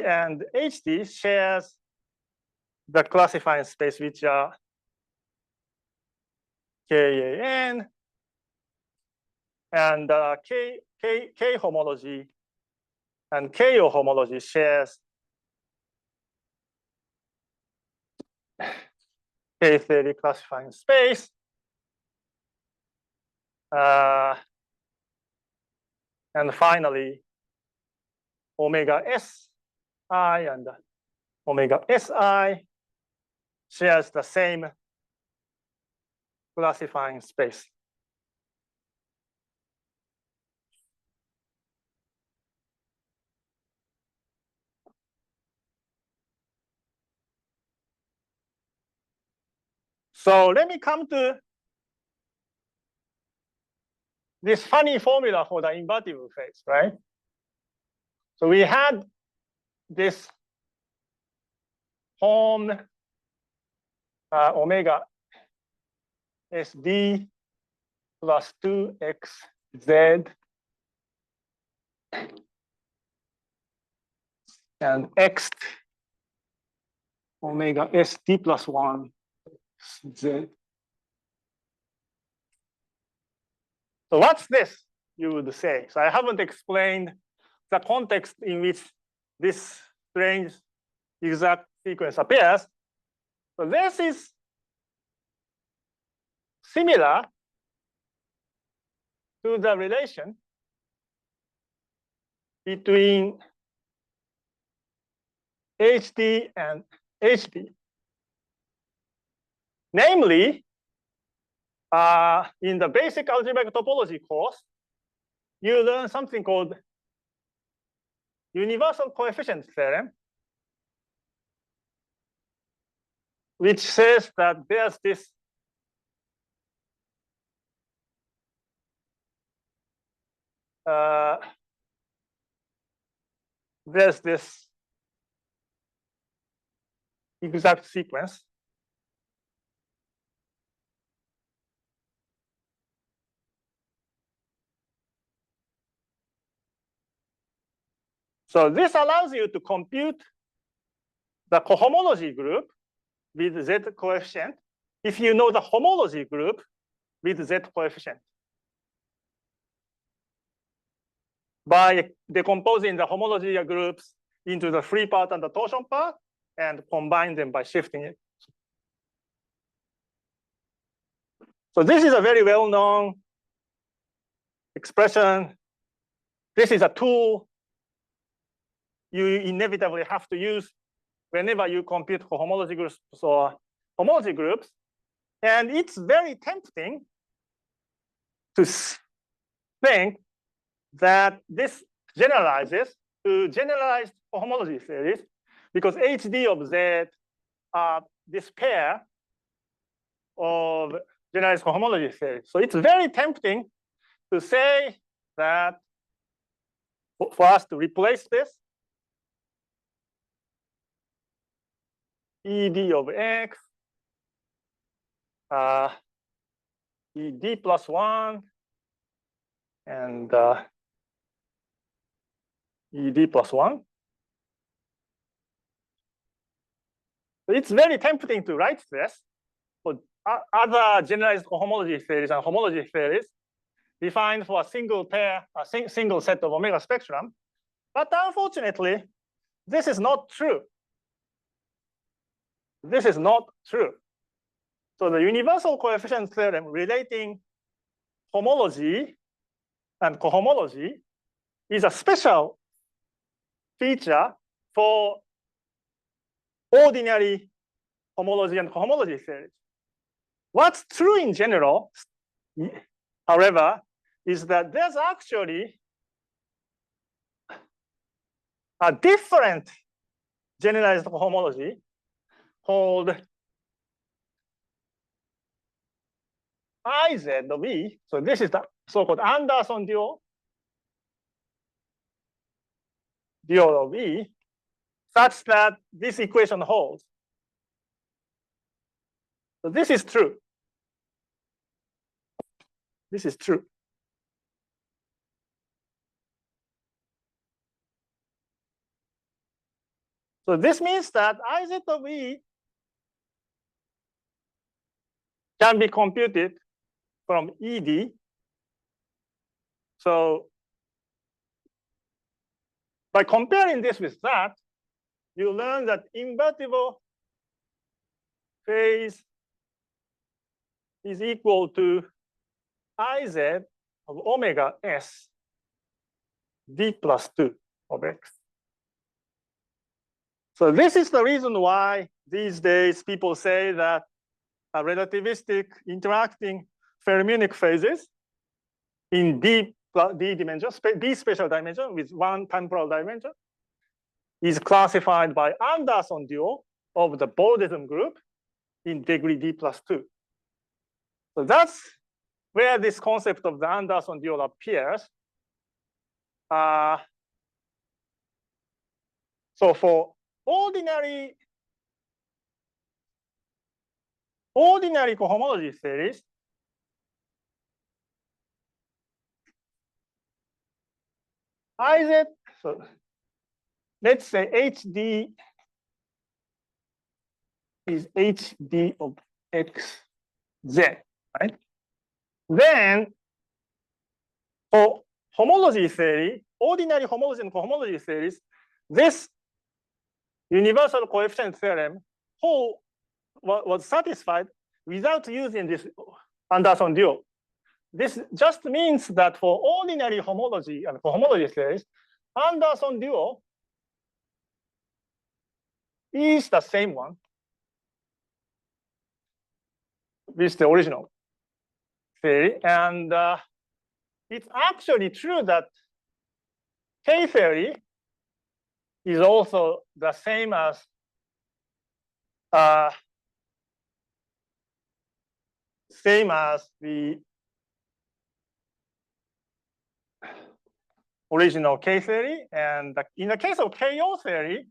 and HT shares the classifying space, which are KAN, and K homology and KO homology shares K theory classifying space. And finally, omega Si and omega Si shares the same classifying space. So let me come to this funny formula for the invertible phase, right? So we had this home omega SD plus 2xz and x omega SD plus 1 z. So what's this, you would say? So I haven't explained the context in which this strange exact sequence appears. So this is similar to the relation between HT and HT. Namely, in the basic algebraic topology course, you learn something called universal coefficient theorem, which says that there's this exact sequence. So this allows you to compute the cohomology group with Z coefficient if you know the homology group with Z coefficient, by decomposing the homology groups into the free part and the torsion part and combine them by shifting it. So this is a very well-known expression. This is a tool you inevitably have to use whenever you compute cohomology groups or homology groups. And it's very tempting to think that this generalizes to generalized cohomology series because HD of Z are this pair of generalized cohomology series. So it's very tempting to say that for us to replace this ED of X, ED plus 1, and ED plus 1. It's very tempting to write this for other generalized cohomology theories and homology theories defined for a single pair, a single set of omega spectrum. But unfortunately, this is not true. This is not true. So the universal coefficient theorem relating homology and cohomology is a special feature for ordinary homology and cohomology theories. What's true in general, however, is that there's actually a different generalized cohomology called IZ of E. So this is the so-called Anderson dual of E, such that this equation holds. So this is true. This is true. So this means that IZ of E can be computed from ED. So by comparing this with that, you learn that invertible phase is equal to IZ of omega S D plus 2 of X. So this is the reason why these days people say that relativistic interacting fermionic phases in D dimension, D spatial dimension with one temporal dimension is classified by Anderson dual of the Bordism group in degree D plus 2. So that's where this concept of the Anderson dual appears. So for ordinary cohomology theories, IZ, so let's say HD is HD of XZ, right? Then for homology theory, ordinary homology and cohomology theories, this universal coefficient theorem was satisfied without using this Anderson dual. This just means that for ordinary homology and cohomology theories, Anderson dual is the same one with the original theory. And it's actually true that K theory is also the same as the original K theory. And in the case of KO theory,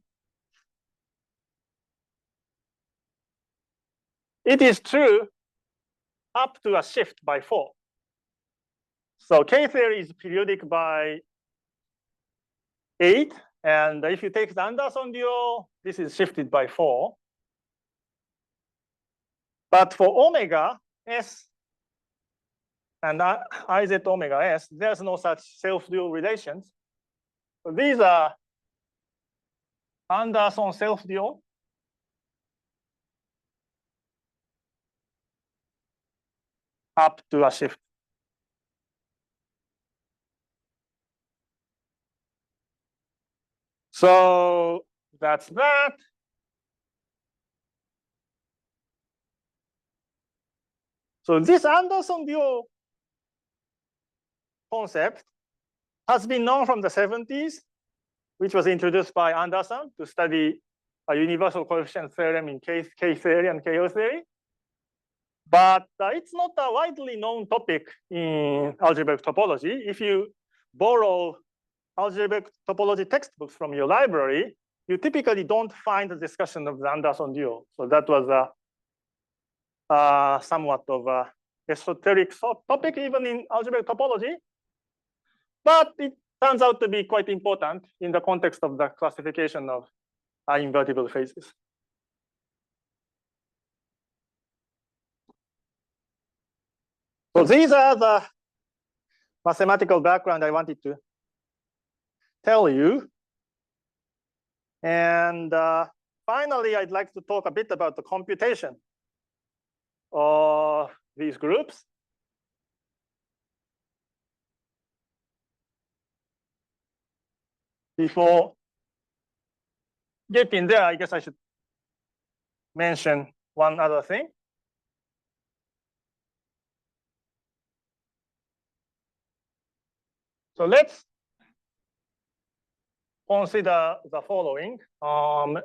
it is true up to a shift by 4. So K theory is periodic by 8. And if you take the Anderson dual, this is shifted by 4. But for omega S and IZ omega S, there's no such self-dual relations. So these are Anderson self-dual. Up to a shift. So that's that. So this Anderson dual concept has been known from the 70s, which was introduced by Anderson to study a universal coefficient theorem in K theory and KO theory. But it's not a widely known topic in algebraic topology. If you borrow algebraic topology textbooks from your library, you typically don't find a discussion of the Anderson dual. So that was somewhat of a esoteric topic even in algebraic topology. But it turns out to be quite important in the context of the classification of invertible phases. So these are the mathematical background I wanted to tell you. And finally, I'd like to talk a bit about the computation of these groups. Before getting there, I guess I should mention one other thing. So let's consider the following. So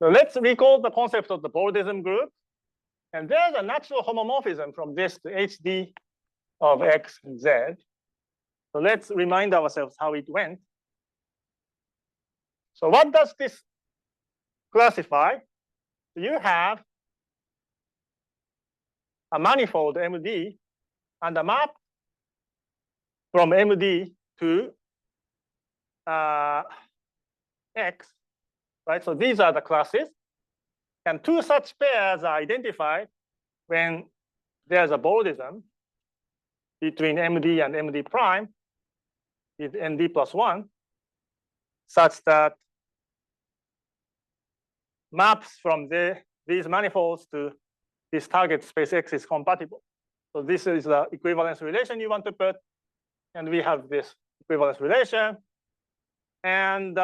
let's recall the concept of the Bordism group. And there's a natural homomorphism from this to HD of X and Z. So let's remind ourselves how it went. So what does this classify? You have a manifold MD and a map from MD to X, right? So these are the classes. And two such pairs are identified when there's a Bordism between MD and MD prime with ND plus 1, such that maps from these manifolds to this target space X is compatible. So this is the equivalence relation you want to put. And we have this equivalence relation. And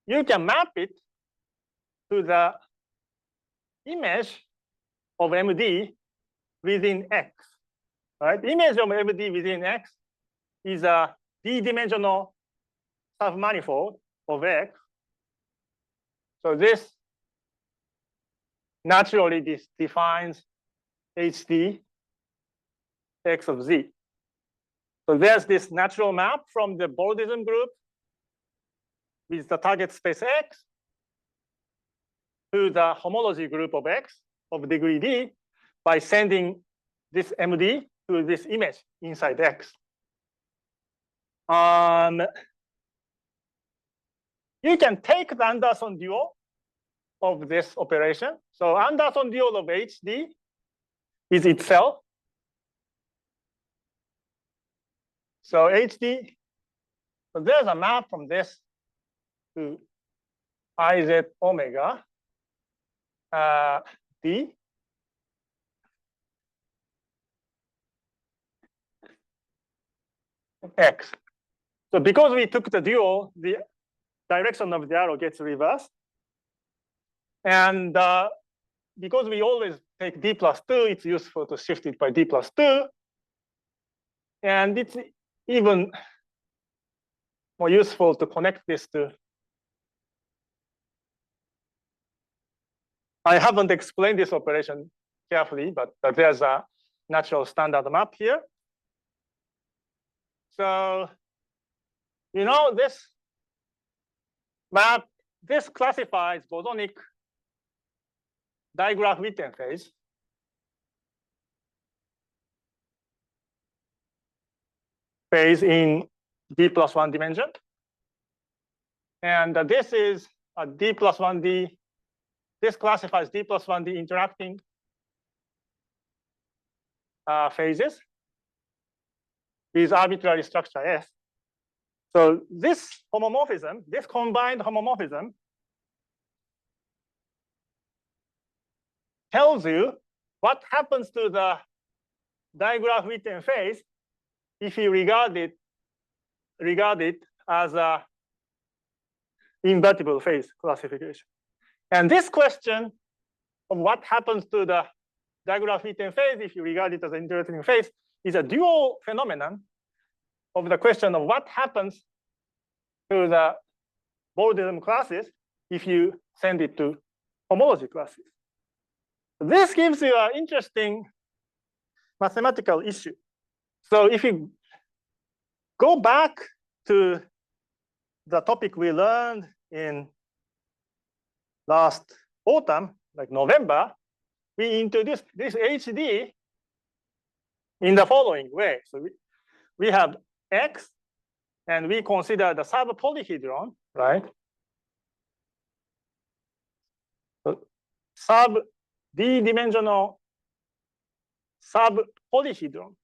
you can map it to the image of MD within X, right? Image of MD within X is a d-dimensional submanifold of X. So this naturally defines HD X of Z. So there's this natural map from the Bordism group with the target space X to the homology group of X of degree D by sending this MD to this image inside X. You can take the Anderson dual of this operation. So Anderson dual of HD is itself. So HD, so there's a map from this to IZ omega D. X. So because we took the dual, the direction of the arrow gets reversed. And because we always take D plus 2, it's useful to shift it by D plus 2. And it's even more useful to connect this to. I haven't explained this operation carefully, but there's a natural standard map here. So, you know, this map, this classifies bosonic digraph-Witten phase in D plus 1 dimension. And this is a D plus 1D. This classifies D plus 1D interacting phases with arbitrary structure S. So this homomorphism, this combined homomorphism, tells you what happens to the digraph-Witten phase if you regard it as a invertible phase classification. And this question of what happens to the digraph-Witten phase, if you regard it as an interrotating phase, is a dual phenomenon of the question of what happens to the Bordism classes if you send it to homology classes. This gives you an interesting mathematical issue. So if you go back to the topic we learned in last autumn, like November, we introduced this HD in the following way. So we have X, and we consider the sub-polyhedron, right? So d-dimensional sub-polyhedron.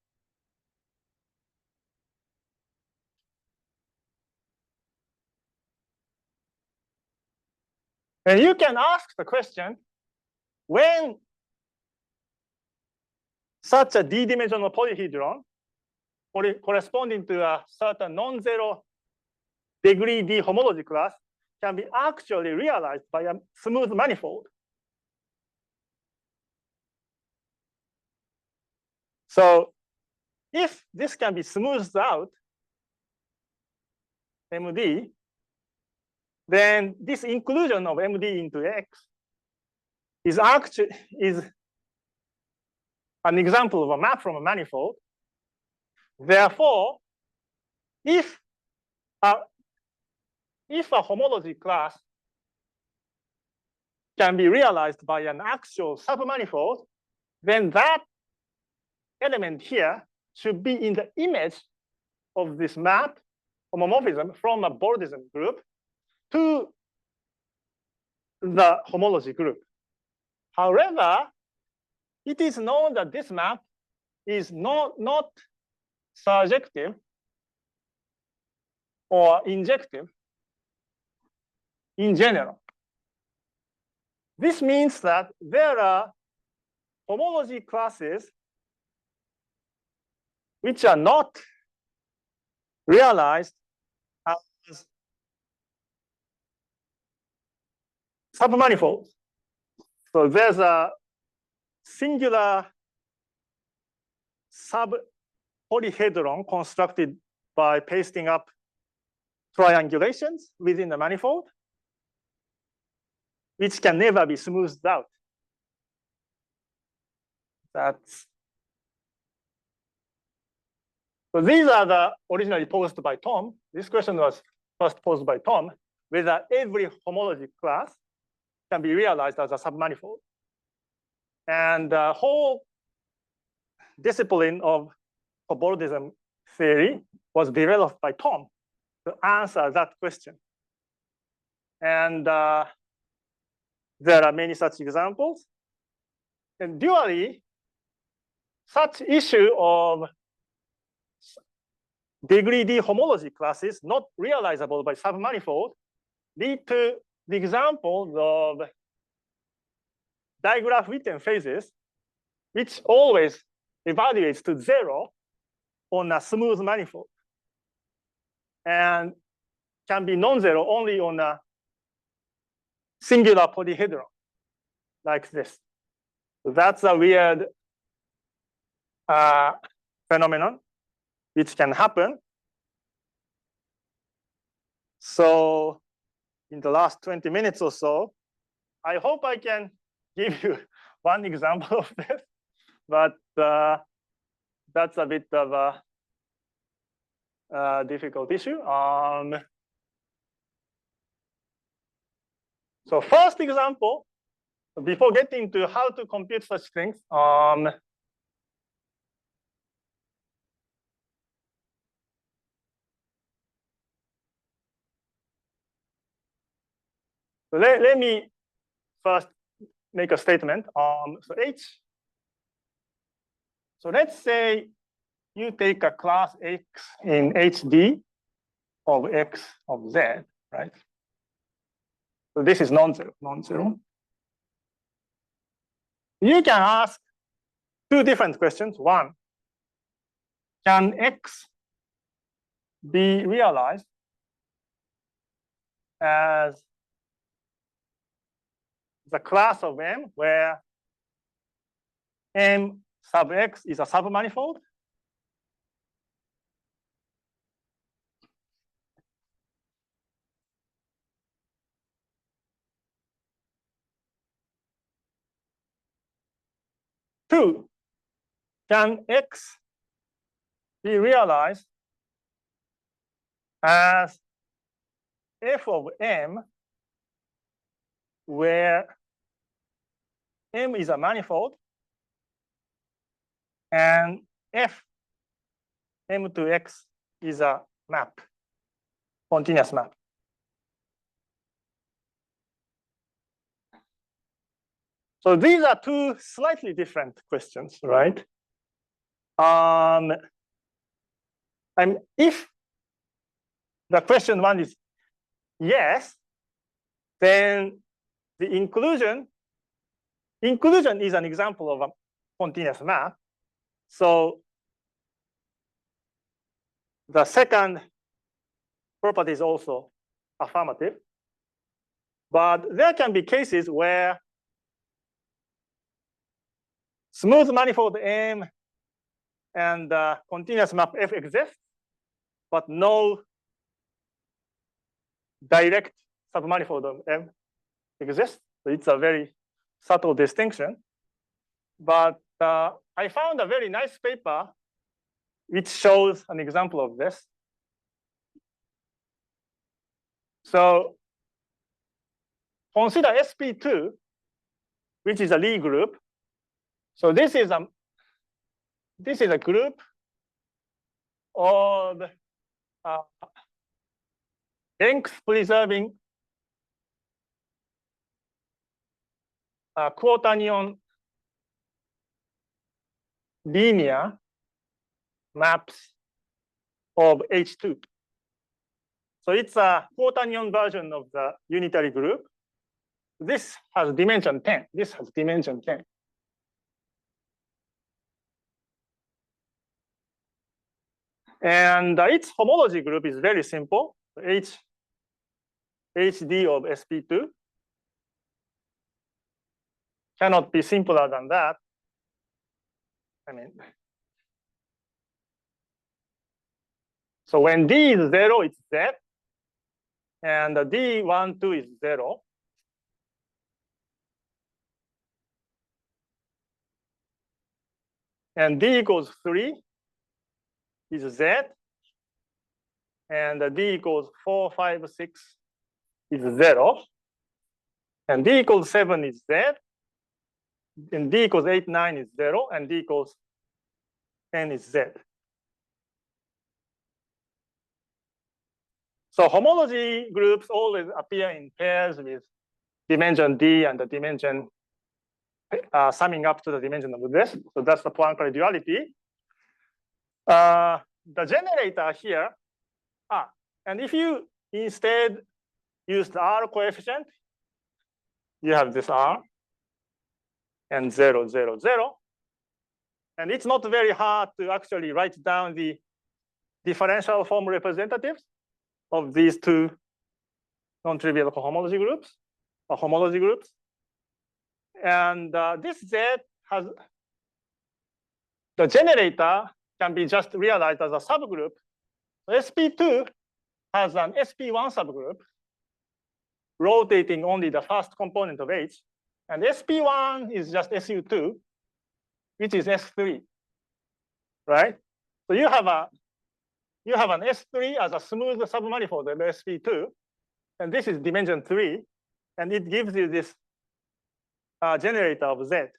And you can ask the question, when such a d-dimensional polyhedron corresponding to a certain non-zero degree D homology class can be actually realized by a smooth manifold. So if this can be smoothed out, MD, then this inclusion of MD into X is an example of a map from a manifold. Therefore, if a homology class can be realized by an actual submanifold, then that element here should be in the image of this map homomorphism from a Bordism group to the homology group. However, it is known that this map is not surjective or injective in general. This means that there are homology classes which are not realized as submanifolds. So there's a singular sub-polyhedron constructed by pasting up triangulations within the manifold, which can never be smoothed out. So these are the originally posed by Tom. This question was first posed by Tom, whether every homology class can be realized as a submanifold. And the whole discipline of Bordism theory was developed by Tom to answer that question. And there are many such examples. And dually, such issue of degree D homology classes not realizable by submanifold lead to the examples of digraph-Witten phases, which always evaluates to 0 on a smooth manifold and can be non-zero only on a singular polyhedron like this. So that's a weird phenomenon which can happen. So in the last 20 minutes or so, I hope I can give you one example of this, but that's a bit of a difficult issue. So first example, before getting to how to compute such things, so let me first make a statement. So let's say you take a class X in HD of X of Z, right? So this is non-zero. You can ask two different questions. One, can X be realized as the class of M where M sub X is a submanifold? Two, can X be realized as F of M where M is a manifold and F M to X is a map, continuous map? So these are two slightly different questions, right? And if the question one is yes, then the inclusion is an example of a continuous map. So the second property is also affirmative. But there can be cases where smooth manifold M and continuous map F exists, but no direct submanifold of M exists. So it's a very subtle distinction. But I found a very nice paper which shows an example of this. So consider sp2, which is a Lie group. So this is a group of length preserving quaternion linear maps of H2. So it's a quaternion version of the unitary group. This has dimension 10. This has dimension 10. And its homology group is very simple. HD of sp2 cannot be simpler than that. I mean, so when D is 0, it's Z, and D12 is 0. And D equals 3 is Z, and D equals 4, 5, 6 is 0, and D equals 7 is Z, and D equals 8, 9 is 0, and D equals 10 is Z. So homology groups always appear in pairs with dimension D and the dimension summing up to the dimension of this. So that's the Poincare duality. The generator here, and if you instead use the R coefficient, you have this R and 0, 0, 0. And it's not very hard to actually write down the differential form representatives of these two non-trivial cohomology groups, or homology groups. And this Z has, the generator can be just realized as a subgroup. So sp2 has an sp1 subgroup rotating only the first component of H. And sp1 is just su2, which is S3, right? So you have an S3 as a smooth submanifold of sp2, and this is dimension 3, and it gives you this generator of Z.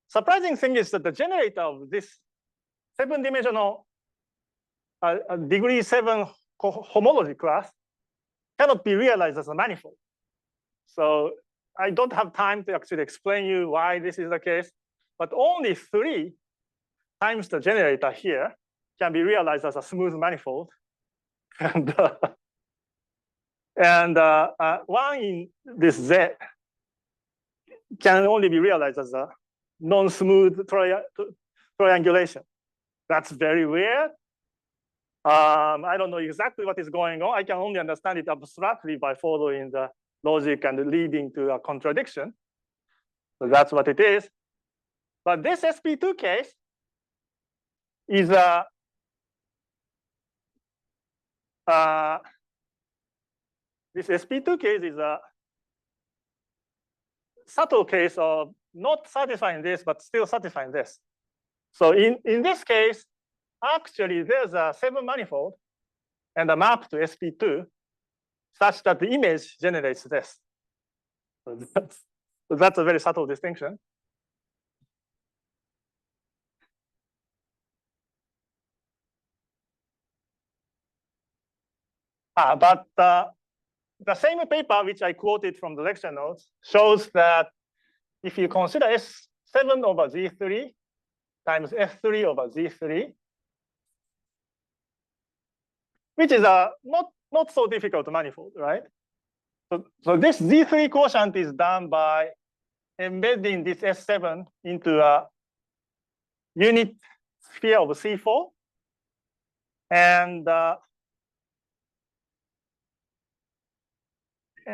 Surprising thing is that the generator of this 7-dimensional degree 7 homology class cannot be realized as a manifold. So I don't have time to actually explain you why this is the case, but only 3 times the generator here can be realized as a smooth manifold. And one in this Z can only be realized as a non-smooth triangulation. That's very weird. I don't know exactly what is going on. I can only understand it abstractly by following the logic and leading to a contradiction. So that's what it is. But this sp2 case is a this sp2 case is a subtle case of not satisfying this, but still satisfying this. So in this case, actually, there's a 7 manifold and a map to sp2 such that the image generates this. So that's a very subtle distinction. But the same paper which I quoted from the lecture notes shows that if you consider S7 over Z3 times F3 over Z3, which is a not so difficult manifold, right? So this Z3 quotient is done by embedding this S7 into a unit sphere of C4, and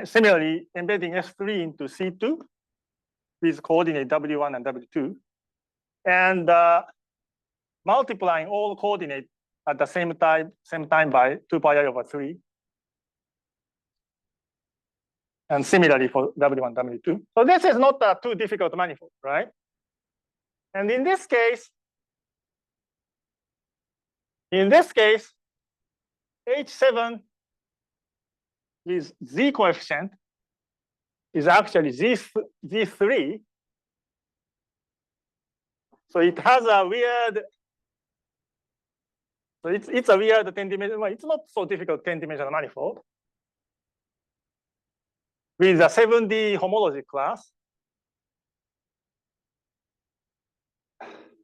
similarly embedding S3 into C2 with coordinate W1 and W2, and multiplying all coordinates at the same time by 2 pi I over 3. And similarly for W1, W2. So this is not a too difficult manifold, right? And in this case, H7 with Z coefficient is actually Z3. So it has a weird, so it's a weird 10-dimensional, it's not so difficult 10-dimensional manifold with a 7D homology class,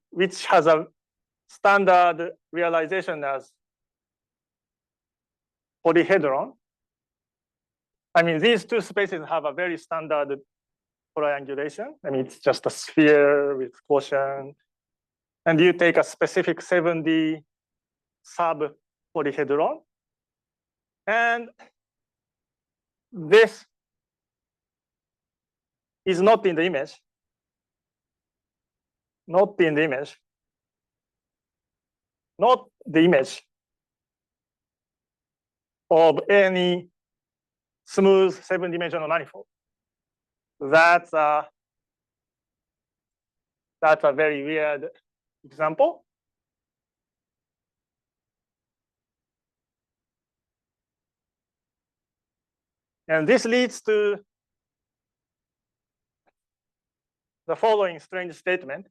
which has a standard realization as polyhedron. I mean, these two spaces have a very standard triangulation. I mean, it's just a sphere with quotient. And you take a specific 7D sub-polyhedron. And this is not in the image. Not in the image. Not the image of any smooth 7-dimensional manifold. That's a very weird example. And this leads to the following strange statement.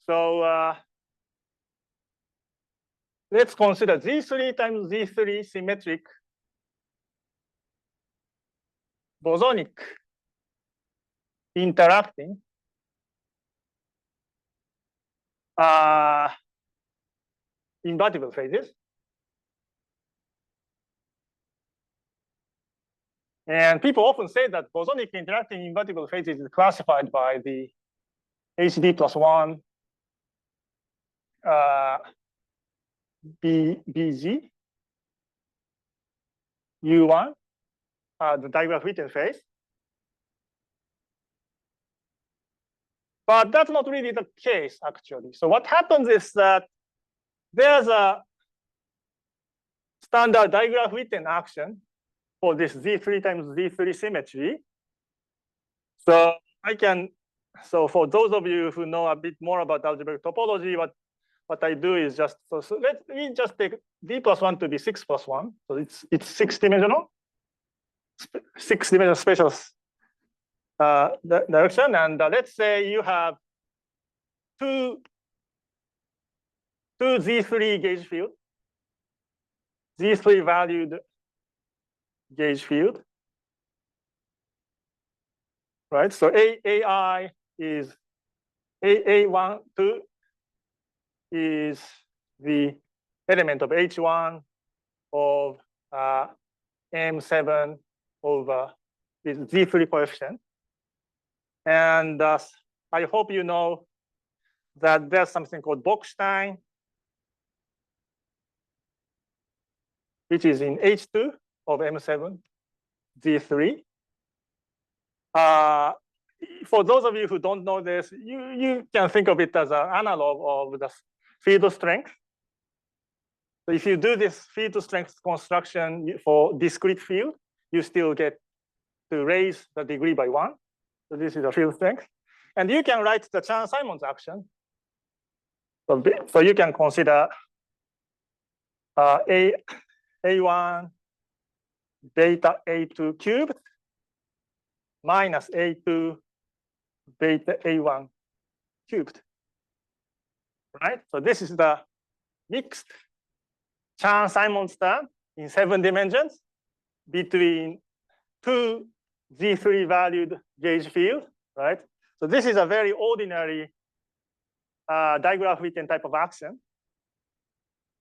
So let's consider Z3 times Z3 symmetric bosonic interacting invertible phases. And people often say that bosonic interacting invertible phases is classified by the HD plus 1 BG U1, the digraph-Witten phase. But that's not really the case, actually. So what happens is that there's a standard digraph-Witten action for this Z3 times Z3 symmetry. So so for those of you who know a bit more about algebraic topology, what I do is just, so let me just take D plus 1 to be 6 plus 1. So it's 6-dimensional, 6-dimensional spatial direction. And let's say you have two Z3 gauge field, Z3 valued gauge field, right? So AI is AA1, 2 is the element of H1 of M7 over this Z3 coefficient. And I hope you know that there's something called Bockstein, which is in H2 of M7, Z3. For those of you who don't know this, you can think of it as an analog of the field strength. So if you do this field strength construction for discrete field, you still get to raise the degree by 1. So this is a field strength. And you can write the Chern-Simons action. So you can consider A1 beta A2 cubed minus A2 beta A1 cubed, right? So this is the mixed Chern-Simons term in 7 dimensions between 2 Z3 valued gauge field, right? So this is a very ordinary digraph-Witten type of action.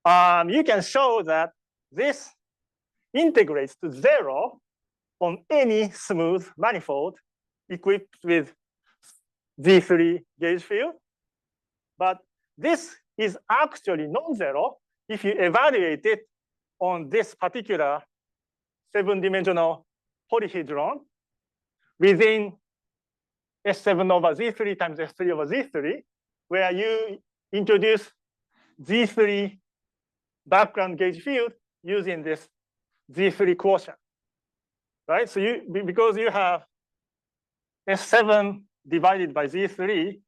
You can show that this integrates to 0 on any smooth manifold equipped with Z3 gauge field. But this is actually non-zero if you evaluate it on this particular 7-dimensional polyhedron within S7 over Z3 times S3 over Z3, where you introduce Z3 background gauge field using this Z3 quotient, right? So because you have S7 divided by Z3,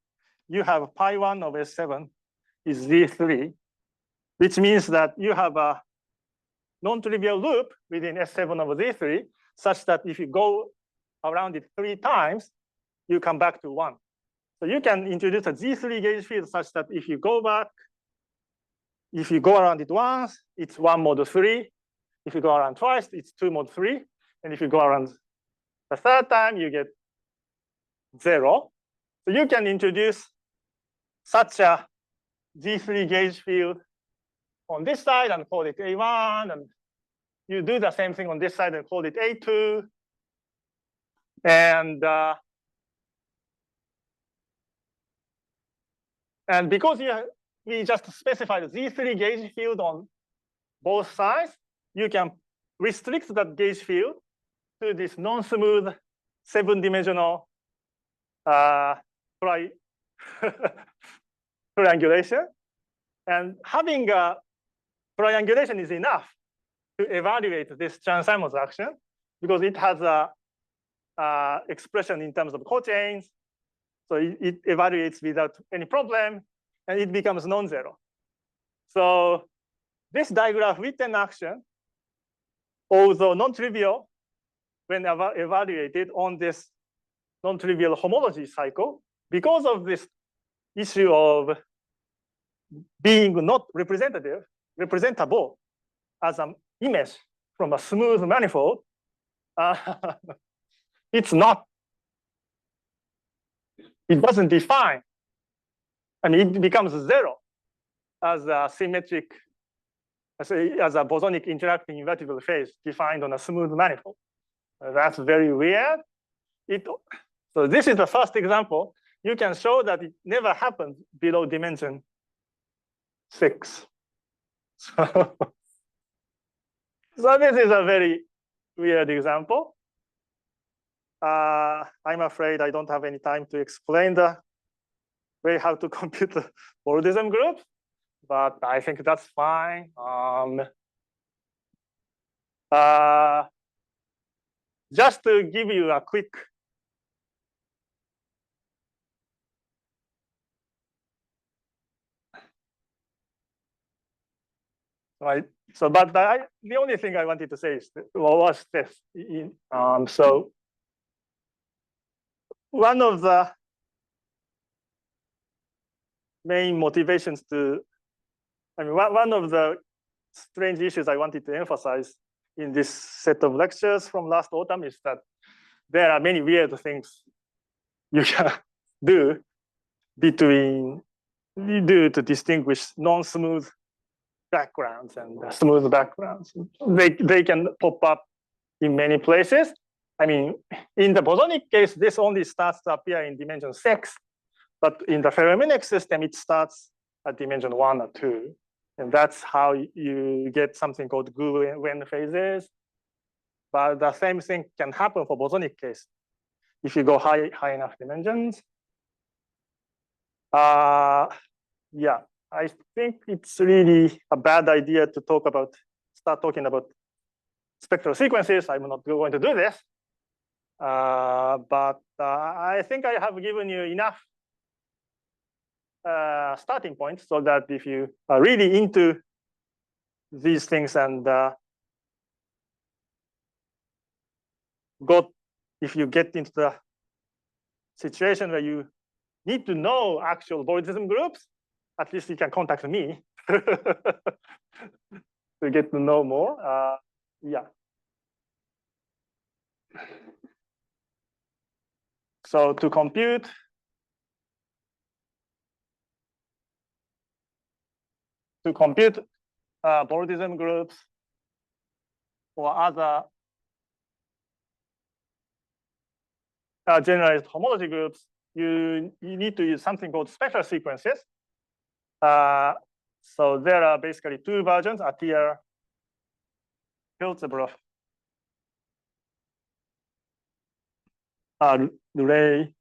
you have pi 1 of S7 is Z3, which means that you have a non-trivial loop within S7 over Z3, such that if you go around it 3 times, you come back to 1. So you can introduce a Z3 gauge field such that if you go back, if you go around it once, it's 1 mod 3. If you go around twice, it's 2 mod 3. And if you go around the 3rd time, you get 0. So you can introduce such a Z3 gauge field on this side and call it A1. And you do the same thing on this side and call it A2. And because we just specified Z3 gauge field on both sides, you can restrict that gauge field to this non-smooth 7-dimensional triangulation. And having a triangulation is enough to evaluate this Chern-Simons action because it has a expression in terms of cochains. So it evaluates without any problem, and it becomes non-zero. So this digraph-Witten action, although non-trivial when evaluated on this non-trivial homology cycle, because of this issue of being not representable as an image from a smooth manifold, it doesn't define. I mean, it becomes 0 as a symmetric, as a bosonic interacting invertible phase defined on a smooth manifold. That's very weird. So this is the first example. You can show that it never happens below dimension 6. So this is a very weird example. I'm afraid I don't have any time to explain the way how to compute the Boldism group, but I think that's fine. Just to give you a quick right. So, but the only thing I wanted to say is was this. So one of the main motivations one of the strange issues I wanted to emphasize in this set of lectures from last autumn is that there are many weird things you can do to distinguish non-smooth backgrounds and smooth backgrounds. They can pop up in many places. I mean, in the bosonic case, this only starts to appear in dimension 6. But in the ferromagnetic system, it starts at dimension 1 or 2. And that's how you get something called Gould phases. But the same thing can happen for bosonic case if you go high enough dimensions. Yeah, I think it's really a bad idea to start talking about spectral sequences. I'm not going to do this. But I think I have given you enough starting points so that if you are really into these things and if you get into the situation where you need to know actual Boydism groups, at least you can contact me to get to know more. Yeah. So to compute Boydism groups or other generalized homology groups, you need to use something called spectral sequences. So there are basically two versions: Atiyah, Hildebrand, Ray,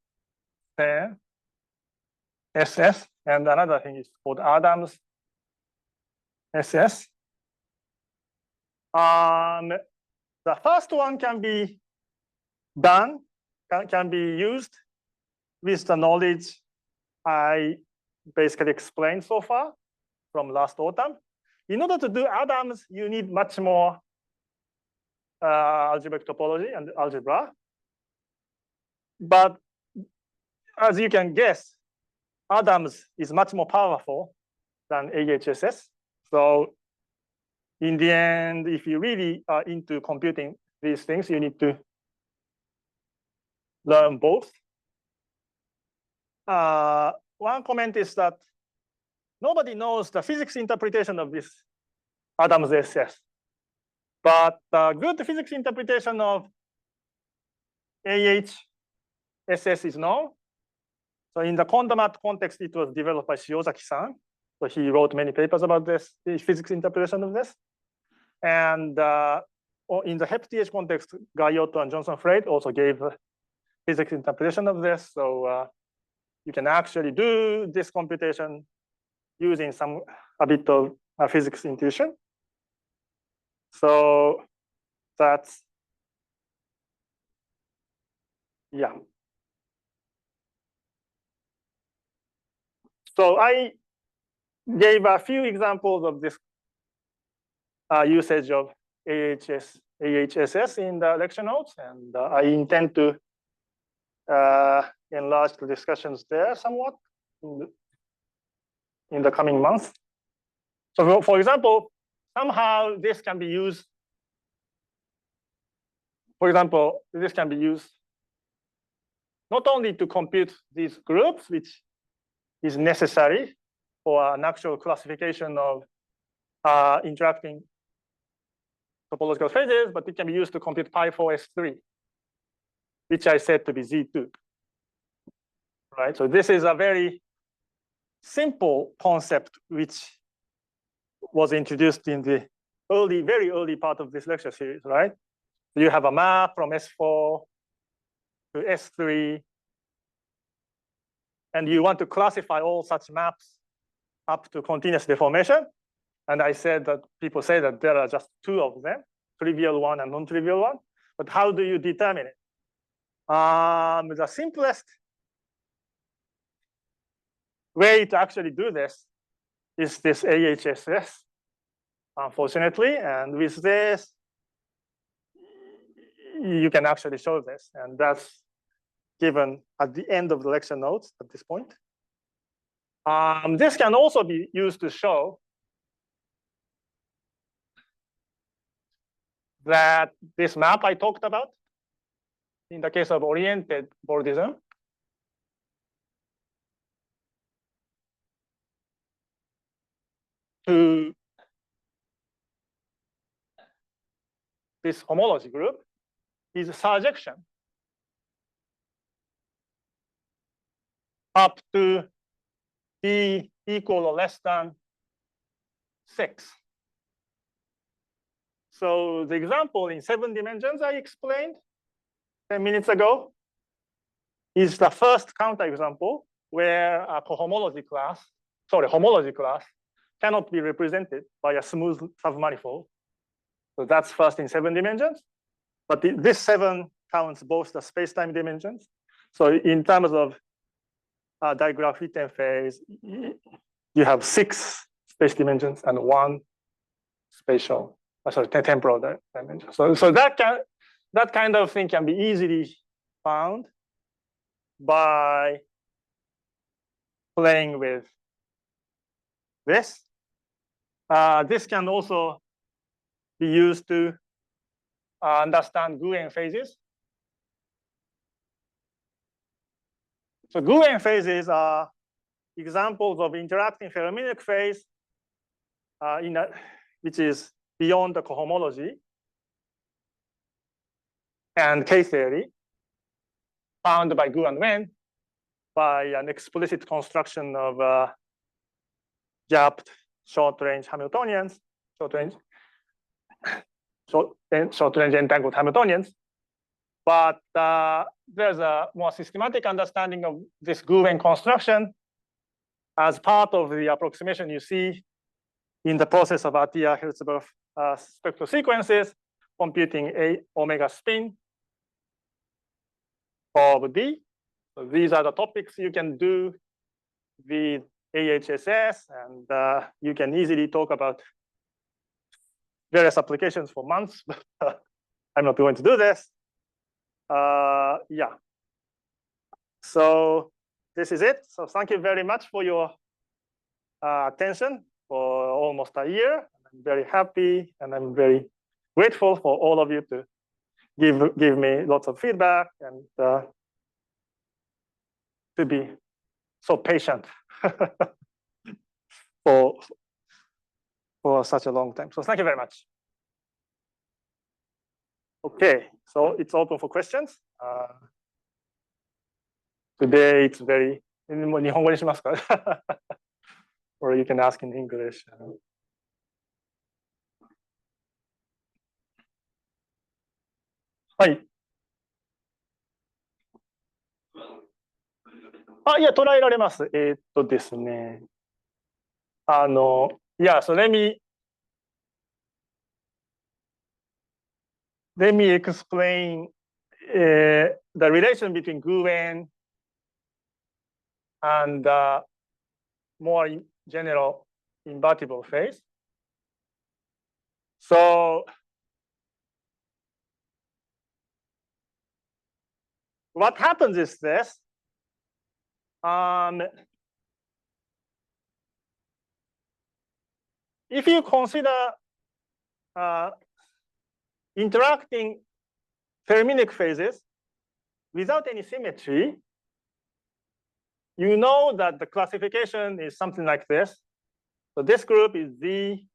SS, and another thing is called Adams SS. The first one can be done, can be used with the knowledge I basically explained so far from last autumn. In order to do Adams, you need much more algebraic topology and algebra. But as you can guess, Adams is much more powerful than AHSS. So in the end, if you really are into computing these things, you need to learn both. One comment is that nobody knows the physics interpretation of this Adams SS. But the good physics interpretation of AHSS is known. So in the quantum art context, it was developed by Shiozaki-san. So he wrote many papers about this, the physics interpretation of this. And in the HEPTH context, Gaiotto and Johnson-Freid also gave the physics interpretation of this. So you can actually do this computation using a bit of physics intuition. So that's, yeah. So I gave a few examples of this usage of AHSS in the lecture notes, and I intend to enlarge the discussions there somewhat in the coming months. So for example, somehow this can be used. For example, this can be used not only to compute these groups, which is necessary for an actual classification of interacting topological phases, but it can be used to compute Pi4S3, which I said to be Z2. Right. So this is a very simple concept which was introduced in the very early part of this lecture series, right? You have a map from S4 to S3, and you want to classify all such maps up to continuous deformation. And I said that people say that there are just two of them, trivial one and non-trivial one. But how do you determine it? The simplest way to actually do this is this AHSS, unfortunately. And with this, you can actually show this. And that's given at the end of the lecture notes at this point. This can also be used to show that this map I talked about, in the case of oriented Bourdism, to this homology group is a surjection. up to d equal or less than 6. So the example in 7 dimensions I explained 10 minutes ago is the first counterexample where a homology class cannot be represented by a smooth submanifold. So that's first in 7 dimensions. But this 7 counts both the space-time dimensions. So in terms of digraph fit and phase, you have 6 space dimensions and 1 spatial, temporal dimension. So that kind of thing can be easily found by playing with this. This can also be used to understand Gouin phases. So Gouin phases are examples of interacting ferromagnetic phase which is beyond the cohomology and K-theory found by Gu and Wen by an explicit construction of gapped short-range Hamiltonians, short-range entangled Hamiltonians. But there's a more systematic understanding of this Gu-Wen construction as part of the approximation you see in the process of Atiyah-Hertzberg spectral sequences, computing a omega spin of D. So these are the topics you can do with AHSS, and you can easily talk about various applications for months, but I'm not going to do this. Yeah. So this is it. So thank you very much for your attention for almost a year. I'm very happy and I'm very grateful for all of you to give me lots of feedback and to be so patient for such a long time. So thank you very much. Okay, so it's open for questions. Today it's very 日本語にしますかor you can ask in English. はい。いや、捉えられます。ですね。yeah, so let me explain the relation between Gu-Wen and more general invertible phase. So what happens is this. If you consider interacting ferromagnetic phases without any symmetry, you know that the classification is something like this. So this group is D,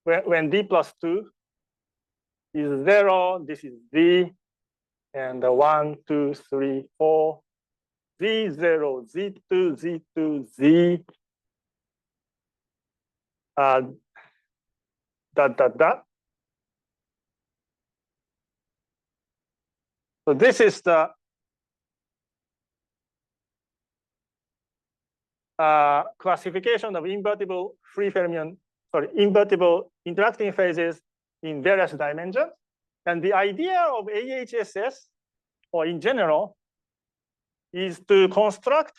when D plus 2 is 0, this is D, and 1, 2, 3, 4, Z0, Z2, Z2, Z, dot, dot, dot. So this is the classification of invertible invertible interacting phases in various dimensions. And the idea of AHSS, or in general, is to construct.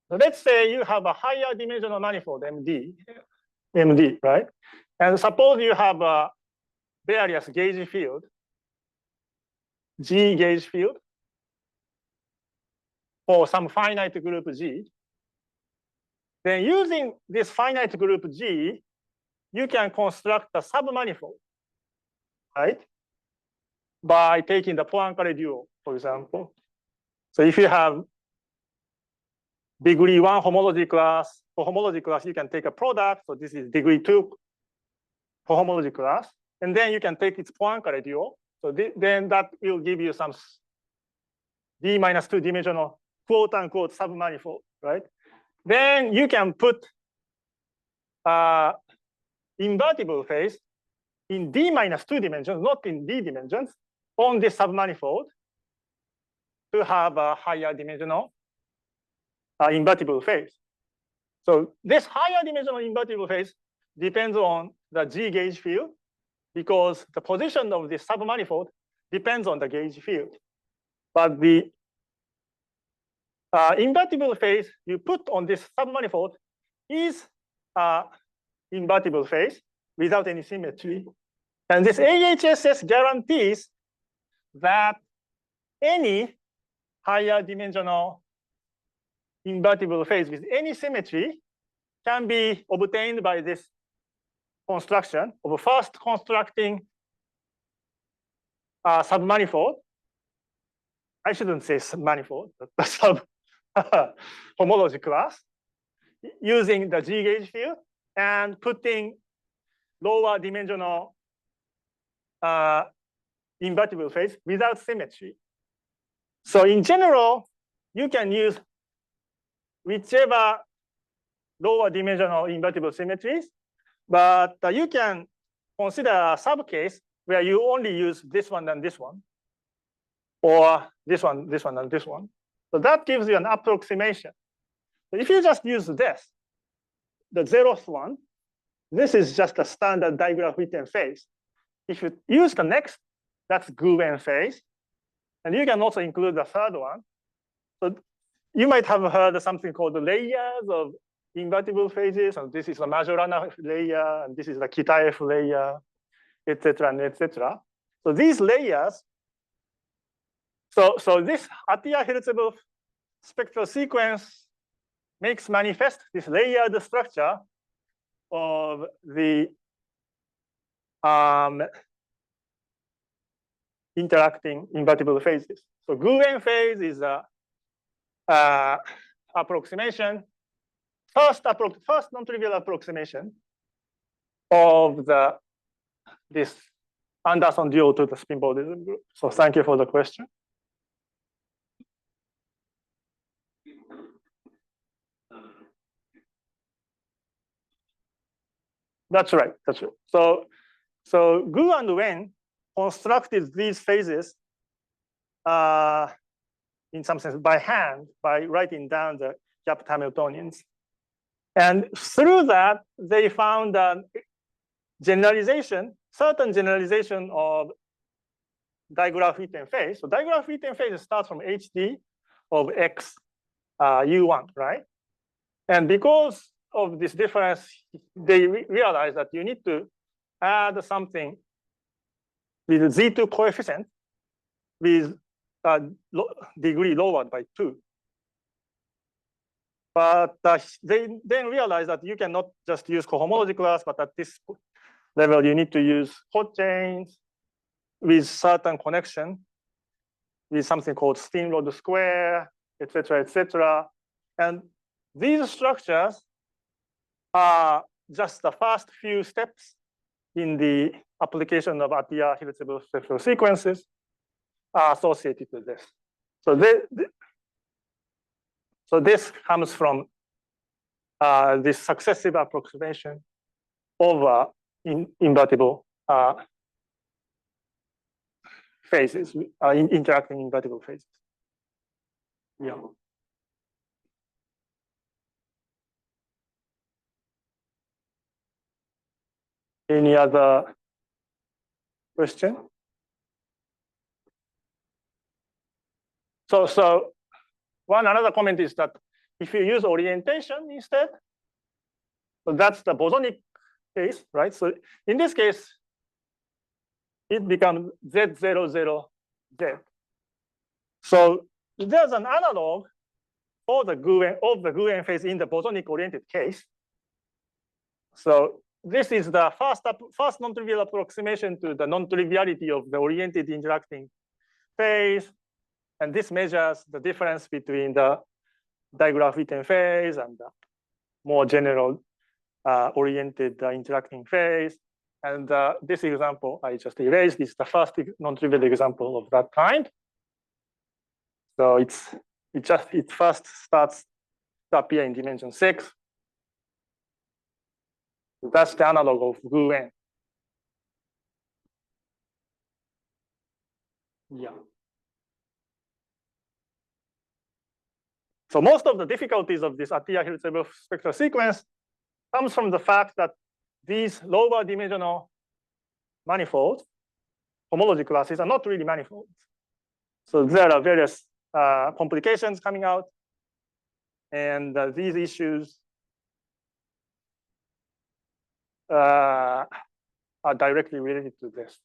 So let's say you have a higher dimensional manifold, MD, right? And suppose you have a various gauge field, G gauge field, for some finite group G. Then using this finite group G, you can construct a submanifold, right? By taking the Poincare dual, for example. So if you have degree 1 homology class, for homology class, you can take a product. So this is degree 2 for homology class. And then you can take its Poincare dual. So then that will give you some D minus 2 dimensional quote unquote submanifold, right? Then you can put invertible phase in D minus 2 dimensions, not in D dimensions, on this submanifold to have a higher dimensional invertible phase. So this higher dimensional invertible phase depends on the G gauge field because the position of this submanifold depends on the gauge field. But the invertible phase you put on this submanifold is invertible phase without any symmetry. And this AHSS guarantees that any higher dimensional invertible phase with any symmetry can be obtained by this construction of first constructing submanifold. I shouldn't say submanifold, but the sub homology class using the G gauge field and putting lower dimensional invertible phase without symmetry. So in general, you can use whichever lower dimensional invertible symmetries, but you can consider a subcase where you only use this one and this one, or this one, this one, and this one. So that gives you an approximation. So if you just use this, the 0th one, this is just a standard digraph-Witten phase. If you use the next, that's Gouin phase. And you can also include the 3rd one. So you might have heard something called the layers of invertible phases. And this is the Majorana layer, and this is the Kitaev layer, etc., and etc. So these layers, so this Atiyah-Hirzebov spectral sequence makes manifest this layered structure of the interacting invertible phases. So Gouin phase is a approximation, first non-trivial approximation of this Anderson dual to the spin Bodism group. So thank you for the question. That's right. That's right. So Gu and Wen constructed these phases in some sense by hand by writing down the gapped Hamiltonians. And through that, they found a generalization, certain generalization of digraph-Witten phase. So digraph-Witten phase starts from HD of X U1, right? And because of this difference, they realized that you need to add something with Z2 coefficient with degree lowered by 2. But they then realized that you cannot just use cohomology class, but at this level, you need to use hot chains with certain connection with something called Steenrod square, etc., etc. And these structures are just the first few steps in the application of Atiyah-Hirzebov spectral sequences are associated with this. So this comes from this successive approximation of invertible phases, interacting invertible phases. Yeah. Any other question? So another comment is that if you use orientation instead, so that's the bosonic case, right? So in this case, it becomes Z00Z. So there's an analog for the Gouin phase in the bosonic oriented case. So this is the first non-trivial approximation to the non-triviality of the oriented interacting phase. And this measures the difference between the digraph-Witten phase and the more general oriented interacting phase. And this example I just erased is the first non-trivial example of that kind. So it first starts to appear in dimension 6. That's the analog of GUN. Yeah. So most of the difficulties of this Atiyah-Hirzebov spectral sequence comes from the fact that these lower dimensional manifolds, homology classes, are not really manifolds. So there are various complications coming out, and these issues are directly related to this.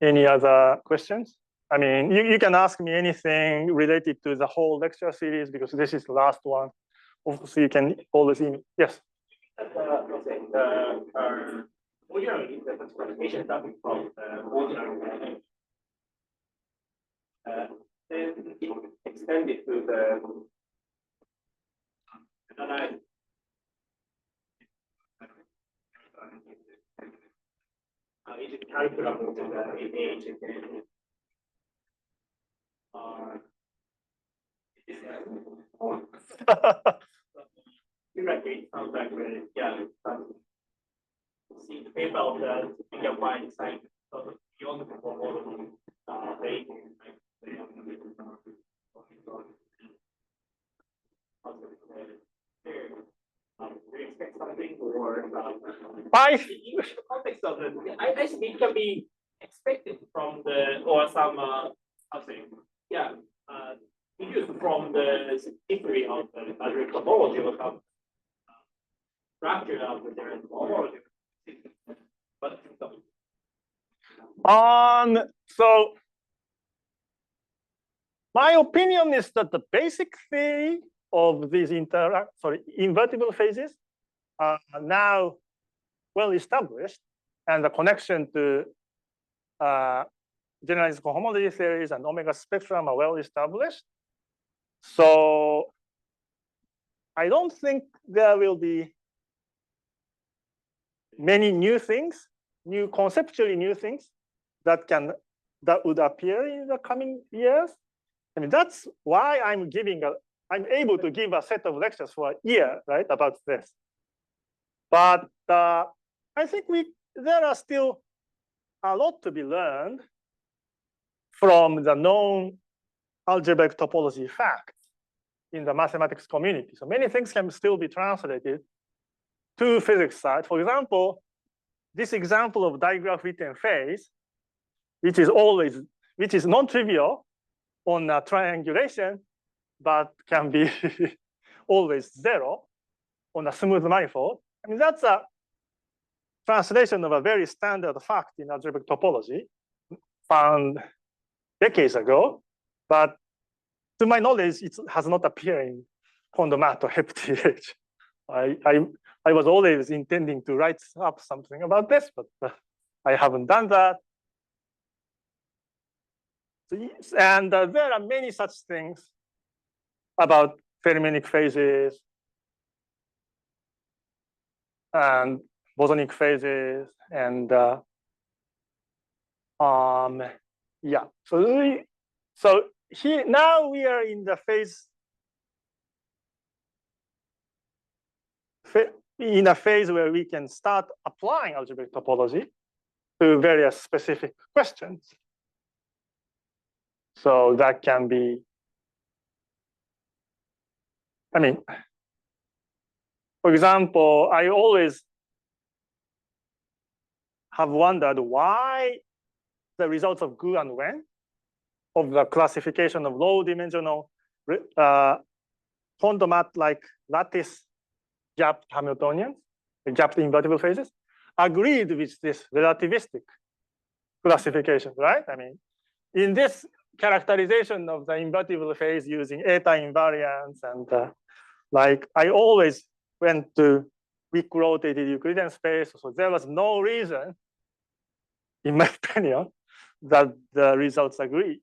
Any other questions? I mean, you can ask me anything related to the whole lecture series because this is the last one. Also, you can always email. Yes. Ordinary the classification starting from ordinary, then it extended to the another. It calculable to the age again. Theoretically, sounds like yeah. See the paper of the figure one side, so beyond the homology, they expect something or Bye. in the context of it, I think it can be expected from the or some something, yeah, used from the history of the homology or some structure of the homology. But so my opinion is that the basic theory of these invertible phases are now well established, and the connection to generalized cohomology theories and omega spectrum are well established. So I don't think there will be many new things, conceptually new things that would appear in the coming years. I mean, that's why I'm able to give a set of lectures for a year, right, about this. But I think there are still a lot to be learned from the known algebraic topology facts in the mathematics community. So many things can still be translated to physics side. For example, this example of digraph-written phase, which is non-trivial on a triangulation, but can be always zero on a smooth manifold. I mean, that's a translation of a very standard fact in algebraic topology found decades ago, but to my knowledge, it has not appeared in Kondomat or HepTH. I was always intending to write up something about this, but I haven't done that. And there are many such things about fermionic phases and bosonic phases, and yeah. So here now we are in the phase where we can start applying algebraic topology to various specific questions. So that can be, I mean, for example, I always have wondered why the results of Gu and Wen of the classification of low-dimensional Kondomat-like lattice gapped Hamiltonians, gapped invertible phases, agreed with this relativistic classification, right? I mean, in this characterization of the invertible phase using eta invariance and like I always went to weak rotated Euclidean space, so there was no reason, in my opinion, that the results agree.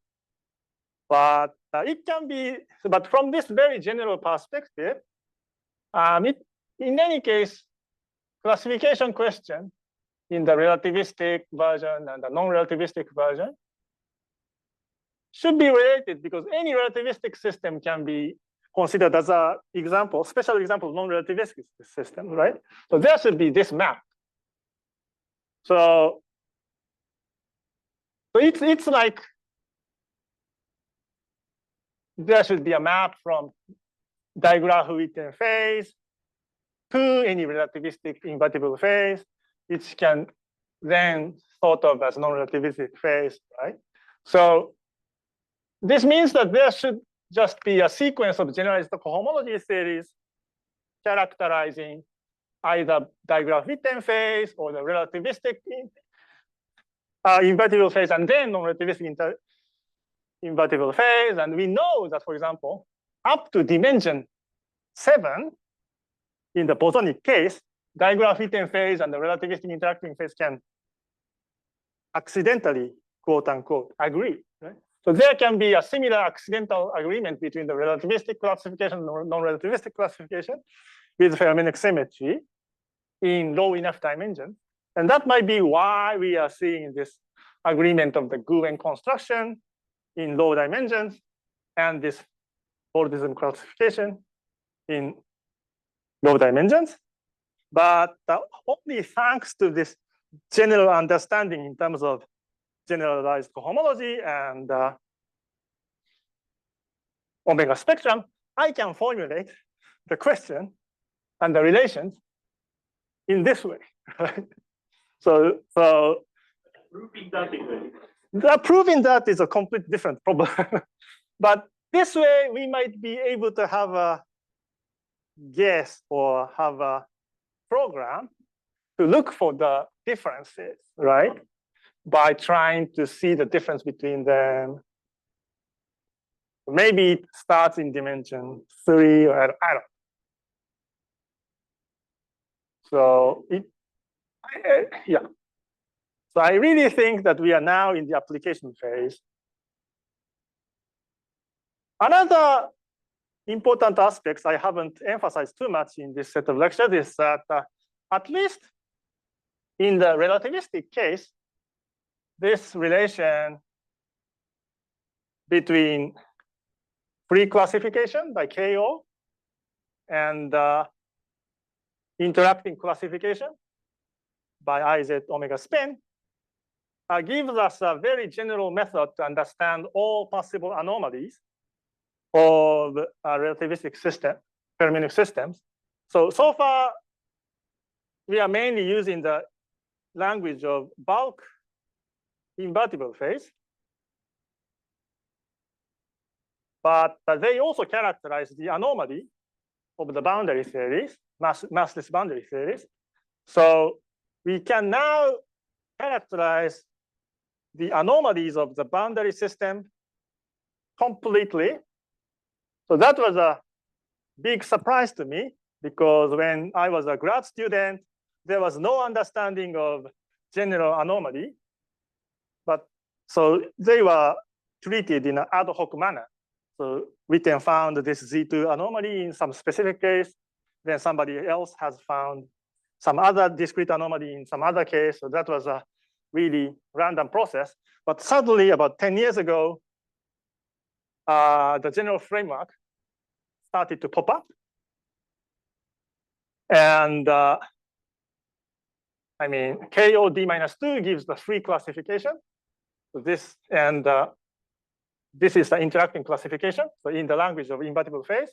But it can be, but from this very general perspective, in any case, classification question in the relativistic version and the non-relativistic version should be related because any relativistic system can be considered as a example, special example of non-relativistic system, right? So there should be this map. So it's like there should be a map from digraph-Witten phase to any relativistic invertible phase, which can then thought of as non-relativistic phase, right? So this means that there should just be a sequence of generalized cohomology series characterizing either digraph-Witten phase or the relativistic invertible phase and then non-relativistic invertible phase. And we know that, for example, up to dimension 7, in the bosonic case, digraph-Witten phase and the relativistic interacting phase can accidentally, quote unquote, agree. Right? So there can be a similar accidental agreement between the relativistic classification and non-relativistic classification with fermionic symmetry in low enough dimensions. And that might be why we are seeing this agreement of the Gouen construction in low dimensions and this Fordism classification in low dimensions. But only thanks to this general understanding in terms of generalized cohomology and omega spectrum, I can formulate the question and the relations in this way. Right? So proving that is a completely different problem. But this way, we might be able to have a guess or have a program to look for the differences, right? By trying to see the difference between them. Maybe it starts in dimension 3, or I don't know. So yeah. So I really think that we are now in the application phase. Another important aspects I haven't emphasized too much in this set of lectures is that at least in the relativistic case, this relation between free classification by KO and interacting classification by IZ omega spin gives us a very general method to understand all possible anomalies of relativistic system, fermionic systems. So far, we are mainly using the language of bulk invertible phase. But they also characterize the anomaly of the boundary theories, massless boundary theories. So we can now characterize the anomalies of the boundary system completely. So that was a big surprise to me, because when I was a grad student, there was no understanding of general anomaly. But so they were treated in an ad hoc manner. So Witten found this Z2 anomaly in some specific case. Then somebody else has found some other discrete anomaly in some other case. So that was a really random process. But suddenly, about 10 years ago, the general framework started to pop up. And I mean, KOD-2 gives the free classification. So this and this is the interacting classification, so in the language of invertible phase.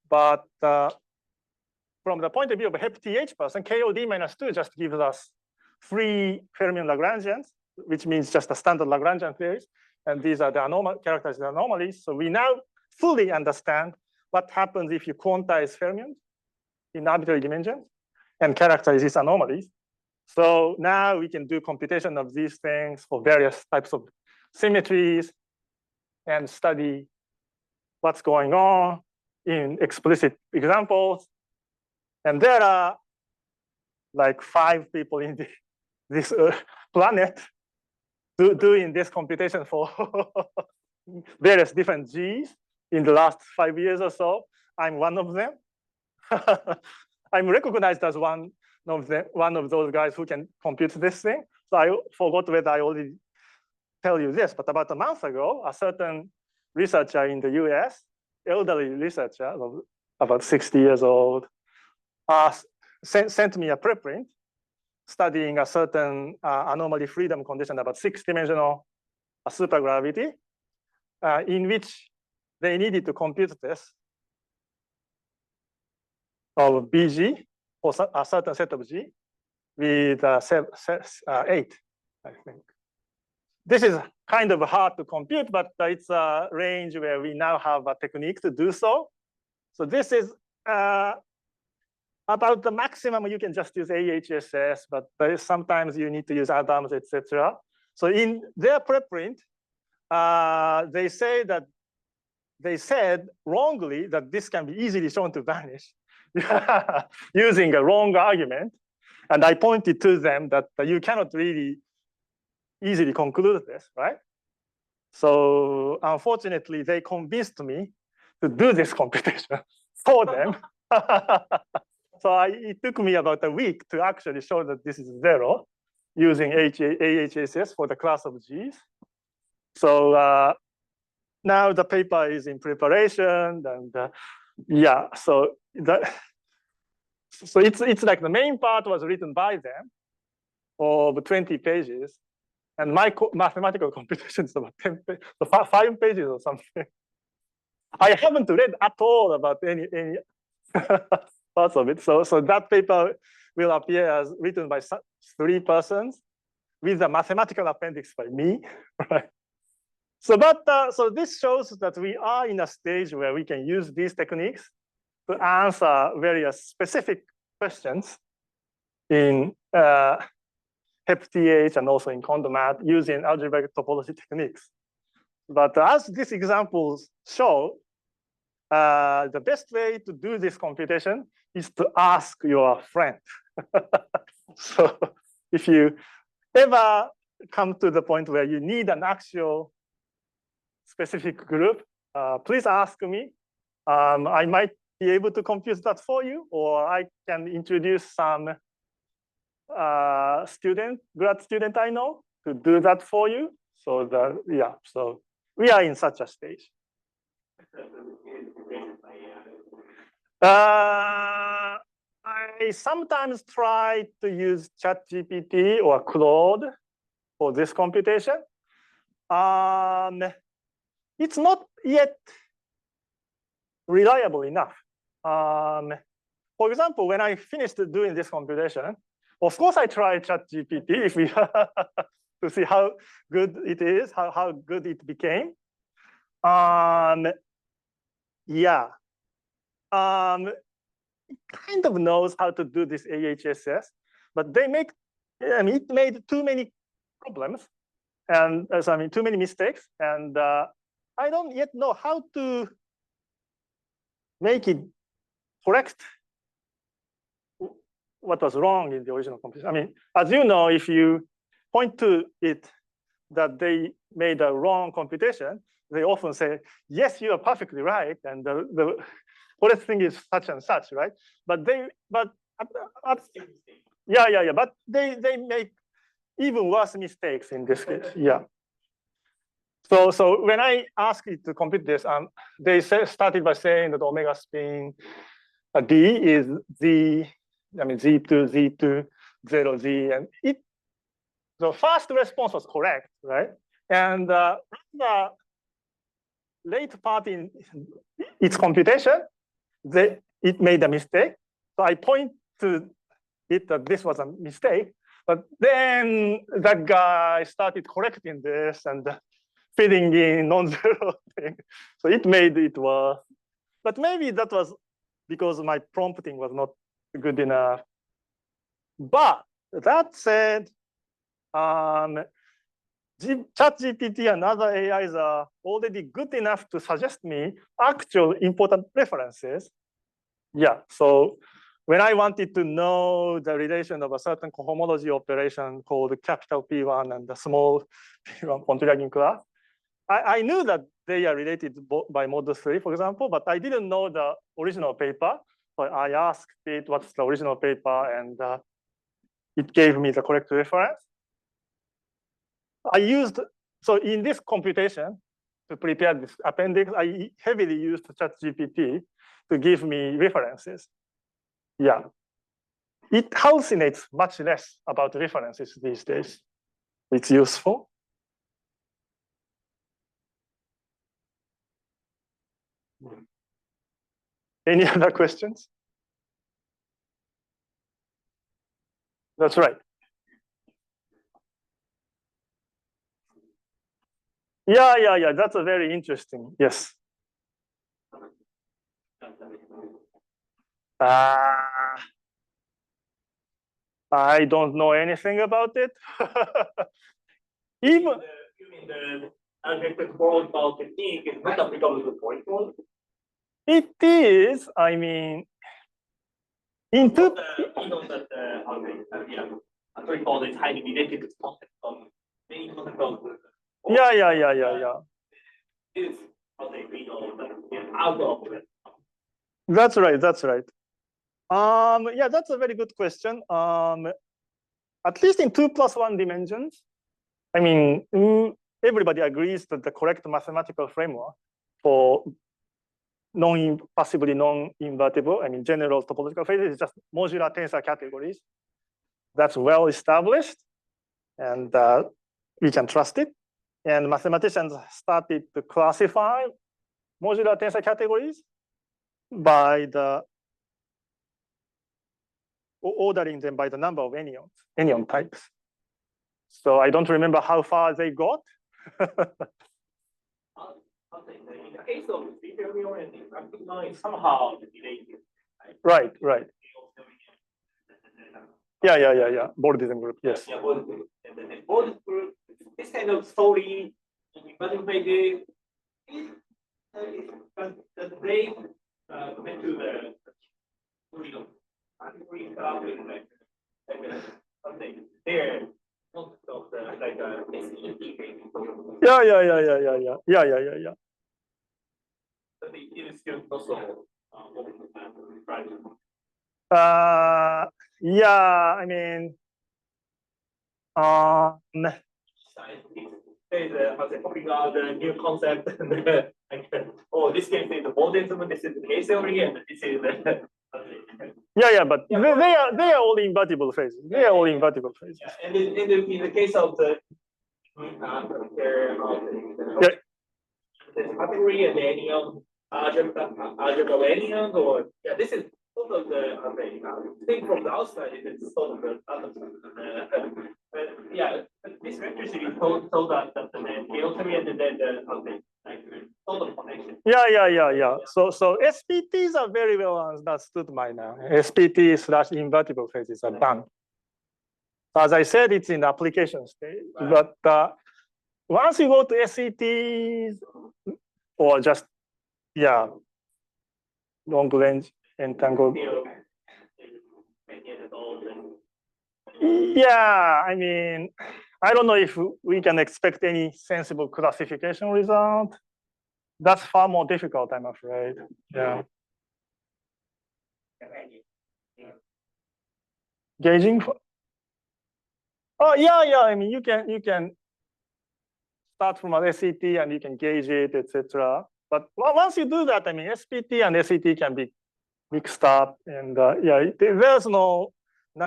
But from the point of view of a HEP-TH person, KOD-2 just gives us free fermion Lagrangians, which means just a standard Lagrangian theories. And these are the characterized anomalies. So we now fully understand what happens if you quantize fermions in arbitrary dimensions and characterize these anomalies. So now we can do computation of these things for various types of symmetries and study what's going on in explicit examples. And there are like 5 people in this planet doing this computation for various different G's in the last 5 years or so. I'm one of them. I'm recognized as one of those guys who can compute this thing. So I forgot whether I already tell you this, but about a month ago, a certain researcher in the US, elderly researcher, about 60 years old, sent me a preprint studying a certain anomaly freedom condition about 6-dimensional supergravity, in which they needed to compute this of BG for a certain set of G with 8, I think. This is kind of hard to compute, but it's a range where we now have a technique to do so. So this is about the maximum. You can just use AHSS, but sometimes you need to use Adams, etc. So in their preprint, they said wrongly that this can be easily shown to vanish using a wrong argument. And I pointed to them that you cannot really easily conclude this, right? So unfortunately, they convinced me to do this computation for them. So it took me about a week to actually show that this is zero using AHSS for the class of G's. So now the paper is in preparation, and yeah, so it's like the main part was written by them of 20 pages, and my mathematical computation is about 5 pages or something. I haven't read at all about any parts of it. So that paper will appear as written by 3 persons with a mathematical appendix by me, right? So this shows that we are in a stage where we can use these techniques to answer various specific questions in HepTH and also in CondoMath using algebraic topology techniques. But as these examples show, the best way to do this computation is to ask your friend. So if you ever come to the point where you need an actual specific group, please ask me. I might be able to compute that for you, or I can introduce some grad student I know to do that for you. So so we are in such a stage. I sometimes try to use ChatGPT or Claude for this computation. It's not yet reliable enough. For example, when I finished doing this computation, of course I tried ChatGPT if we to see how good it is, how good it became. Yeah. It kind of knows how to do this AHSS, but it made too many problems, and too many mistakes, and I don't yet know how to make it correct what was wrong in the original computation. As you know, if you point to it that they made a wrong computation, they often say, yes, you are perfectly right, and the correct thing is such and such, right? But they make even worse mistakes in this case. Yeah. So when I asked it to compute this, they started by saying that omega spin D is Z, Z2, Z2, 0Z, and the first response was correct, right? And the late part in its computation, it made a mistake. So I point to it that this was a mistake, but then that guy started correcting this and filling in non-zero thing. So it made it worse. But maybe that was because my prompting was not good enough. But that said, ChatGPT and other AIs are already good enough to suggest me actual important references. Yeah, so when I wanted to know the relation of a certain cohomology operation called capital P1 and the small P1 Pontryagin class, I knew that they are related by model 3, for example, but I didn't know the original paper. So I asked it what's the original paper, and it gave me the correct reference. I used So in this computation, to prepare this appendix, I heavily used ChatGPT to give me references. Yeah. It hallucinates much less about references these days. It's useful. Any other questions? That's right. Yeah. That's a very interesting. Yes. I don't know anything about it. Even You mean the algebraic protocol technique is not applicable to point code? it is, I mean, in two. You know that a protocol is highly related to the concept of many concept of. Yeah. Is how they read all that out of it. That's right. Yeah, that's a very good question. At least in 2+1 dimensions, I mean, everybody agrees that the correct mathematical framework for possibly non-invertible, I mean, general topological phases is just modular tensor categories. That's well established, and we can trust it. And mathematicians started to classify modular tensor categories by the ordering them by the number of anyon types. So I don't remember how far they got. In the case of free theory oriented, somehow related. Right. Yeah. Boldism group, yes. Yeah, Boldism group. This kind of story, invertible phases, they went to the something there. Yeah. Yeah, I mean, the new concept. Oh, this case is the Boldism, this is the case theory, and this is the. Yeah, but they are all invertible phases. They are all invertible phases. Yeah, and in the case of the category and any algebraic or this is sort of the thing from the outside. It is sort of the this lecture series told us that the theory and then the total connection. Yeah. So SPTs are very well understood by now. SPT/invertible phases are done. As I said, it's in the application stage. But once you go to SETs or just long range entangled. Yeah, I mean, I don't know if we can expect any sensible classification result. That's far more difficult, I'm afraid. Yeah. Gauging for. Oh yeah. I mean, you can start from an SET and you can gauge it, etc. But once you do that, I mean, SPT and SET can be mixed up, and there's no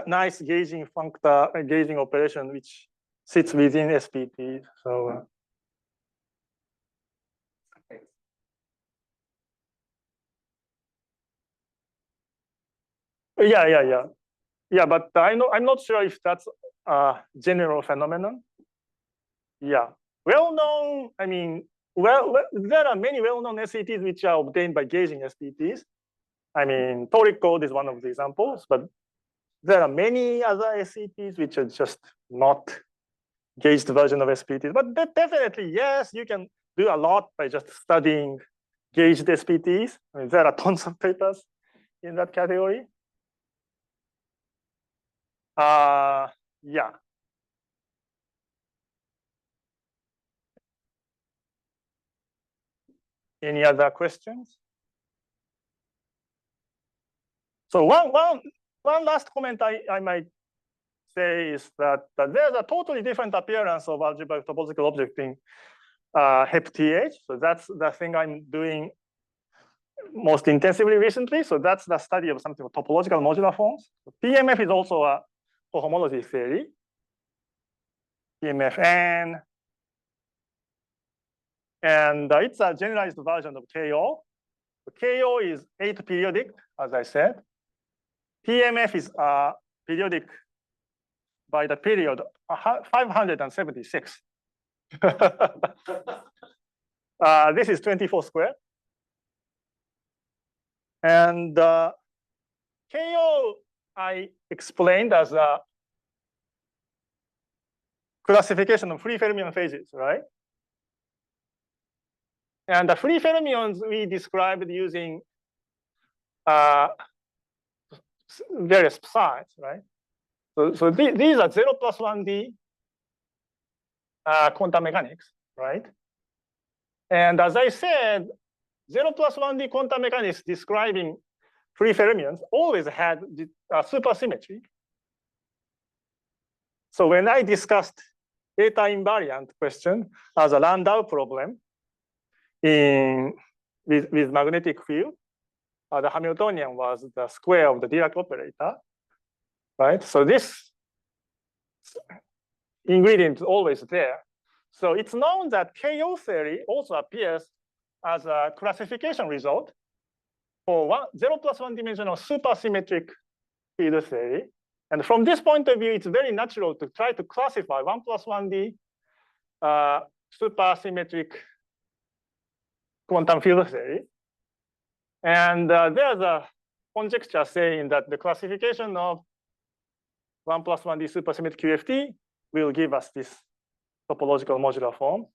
nice gauging functor, gauging operation which sits within SPT. So. Yeah, but I'm not sure if that's a general phenomenon. Yeah, well-known. I mean, there are many well-known SETs which are obtained by gauging SPTs. I mean, toric code is one of the examples, but there are many other SETs which are just not gauged version of SPTs. But definitely, yes, you can do a lot by just studying gauged SPTs. I mean, there are tons of papers in that category. Yeah. Any other questions? So one last comment I might say is that there's a totally different appearance of algebraic topological object in HEP-TH. So that's the thing I'm doing most intensively recently. So that's the study of something called topological modular forms. PMF is also a cohomology theory. PMFN. And it's a generalized version of KO. KO is 8 periodic, as I said. PMF is periodic by the period 576. This is 24 square. And KO I explained as a classification of free fermion phases, right? And the free fermions we described using various psi's, right? So these are 0 plus 1D quantum mechanics, right? And as I said, 0 plus 1D quantum mechanics describing free fermions always had supersymmetry. So when I discussed eta invariant question as a Landau problem with magnetic field, the Hamiltonian was the square of the Dirac operator, right? So this ingredient is always there. So it's known that KO theory also appears as a classification result for 0 plus 1 dimensional supersymmetric field theory. And from this point of view, it's very natural to try to classify 1 plus 1D supersymmetric quantum field theory. And there's a conjecture saying that the classification of 1 plus 1D supersymmetric QFT will give us this topological modular form.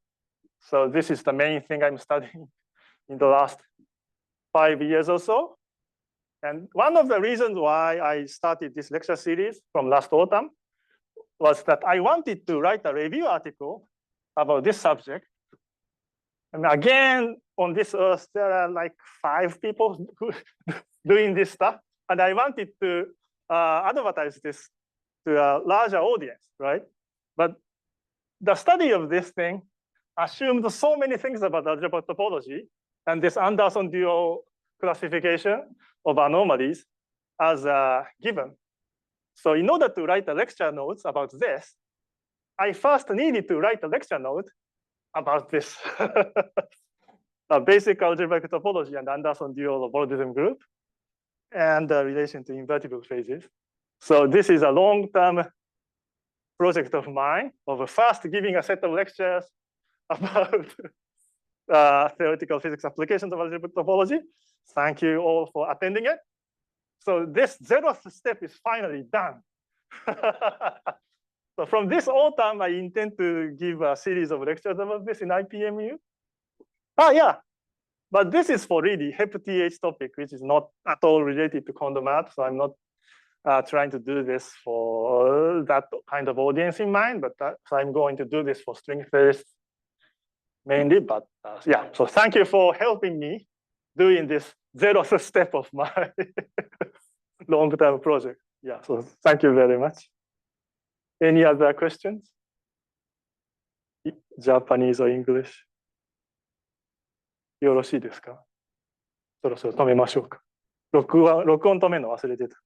So this is the main thing I'm studying in the last 5 years or so. And one of the reasons why I started this lecture series from last autumn was that I wanted to write a review article about this subject. And again, on this earth, there are like 5 people who doing this stuff. And I wanted to advertise this to a larger audience, right? But the study of this thing assumed so many things about algebraic topology and this Anderson dual classification of anomalies as a given. So in order to write a lecture notes about this, I first needed to write a lecture note about this basic algebraic topology and Anderson dual Boltzmann group and the relation to invertible phases. So this is a long-term project of mine of first giving a set of lectures about theoretical physics applications of algebraic topology. Thank you all for attending it. So this 0th step is finally done. So from this autumn, I intend to give a series of lectures about this in IPMU. Yeah, but this is for really HEP-TH topic, which is not at all related to quantum math. So I'm not trying to do this for that kind of audience in mind, but so I'm going to do this for string theorists mainly. But yeah, so thank you for helping me doing this 0th step of my long-term project. Yeah, so thank you very much. Any other questions? Japanese or English? よろしいですか？そろそろ止めましょうか。録音止めるの忘れてた。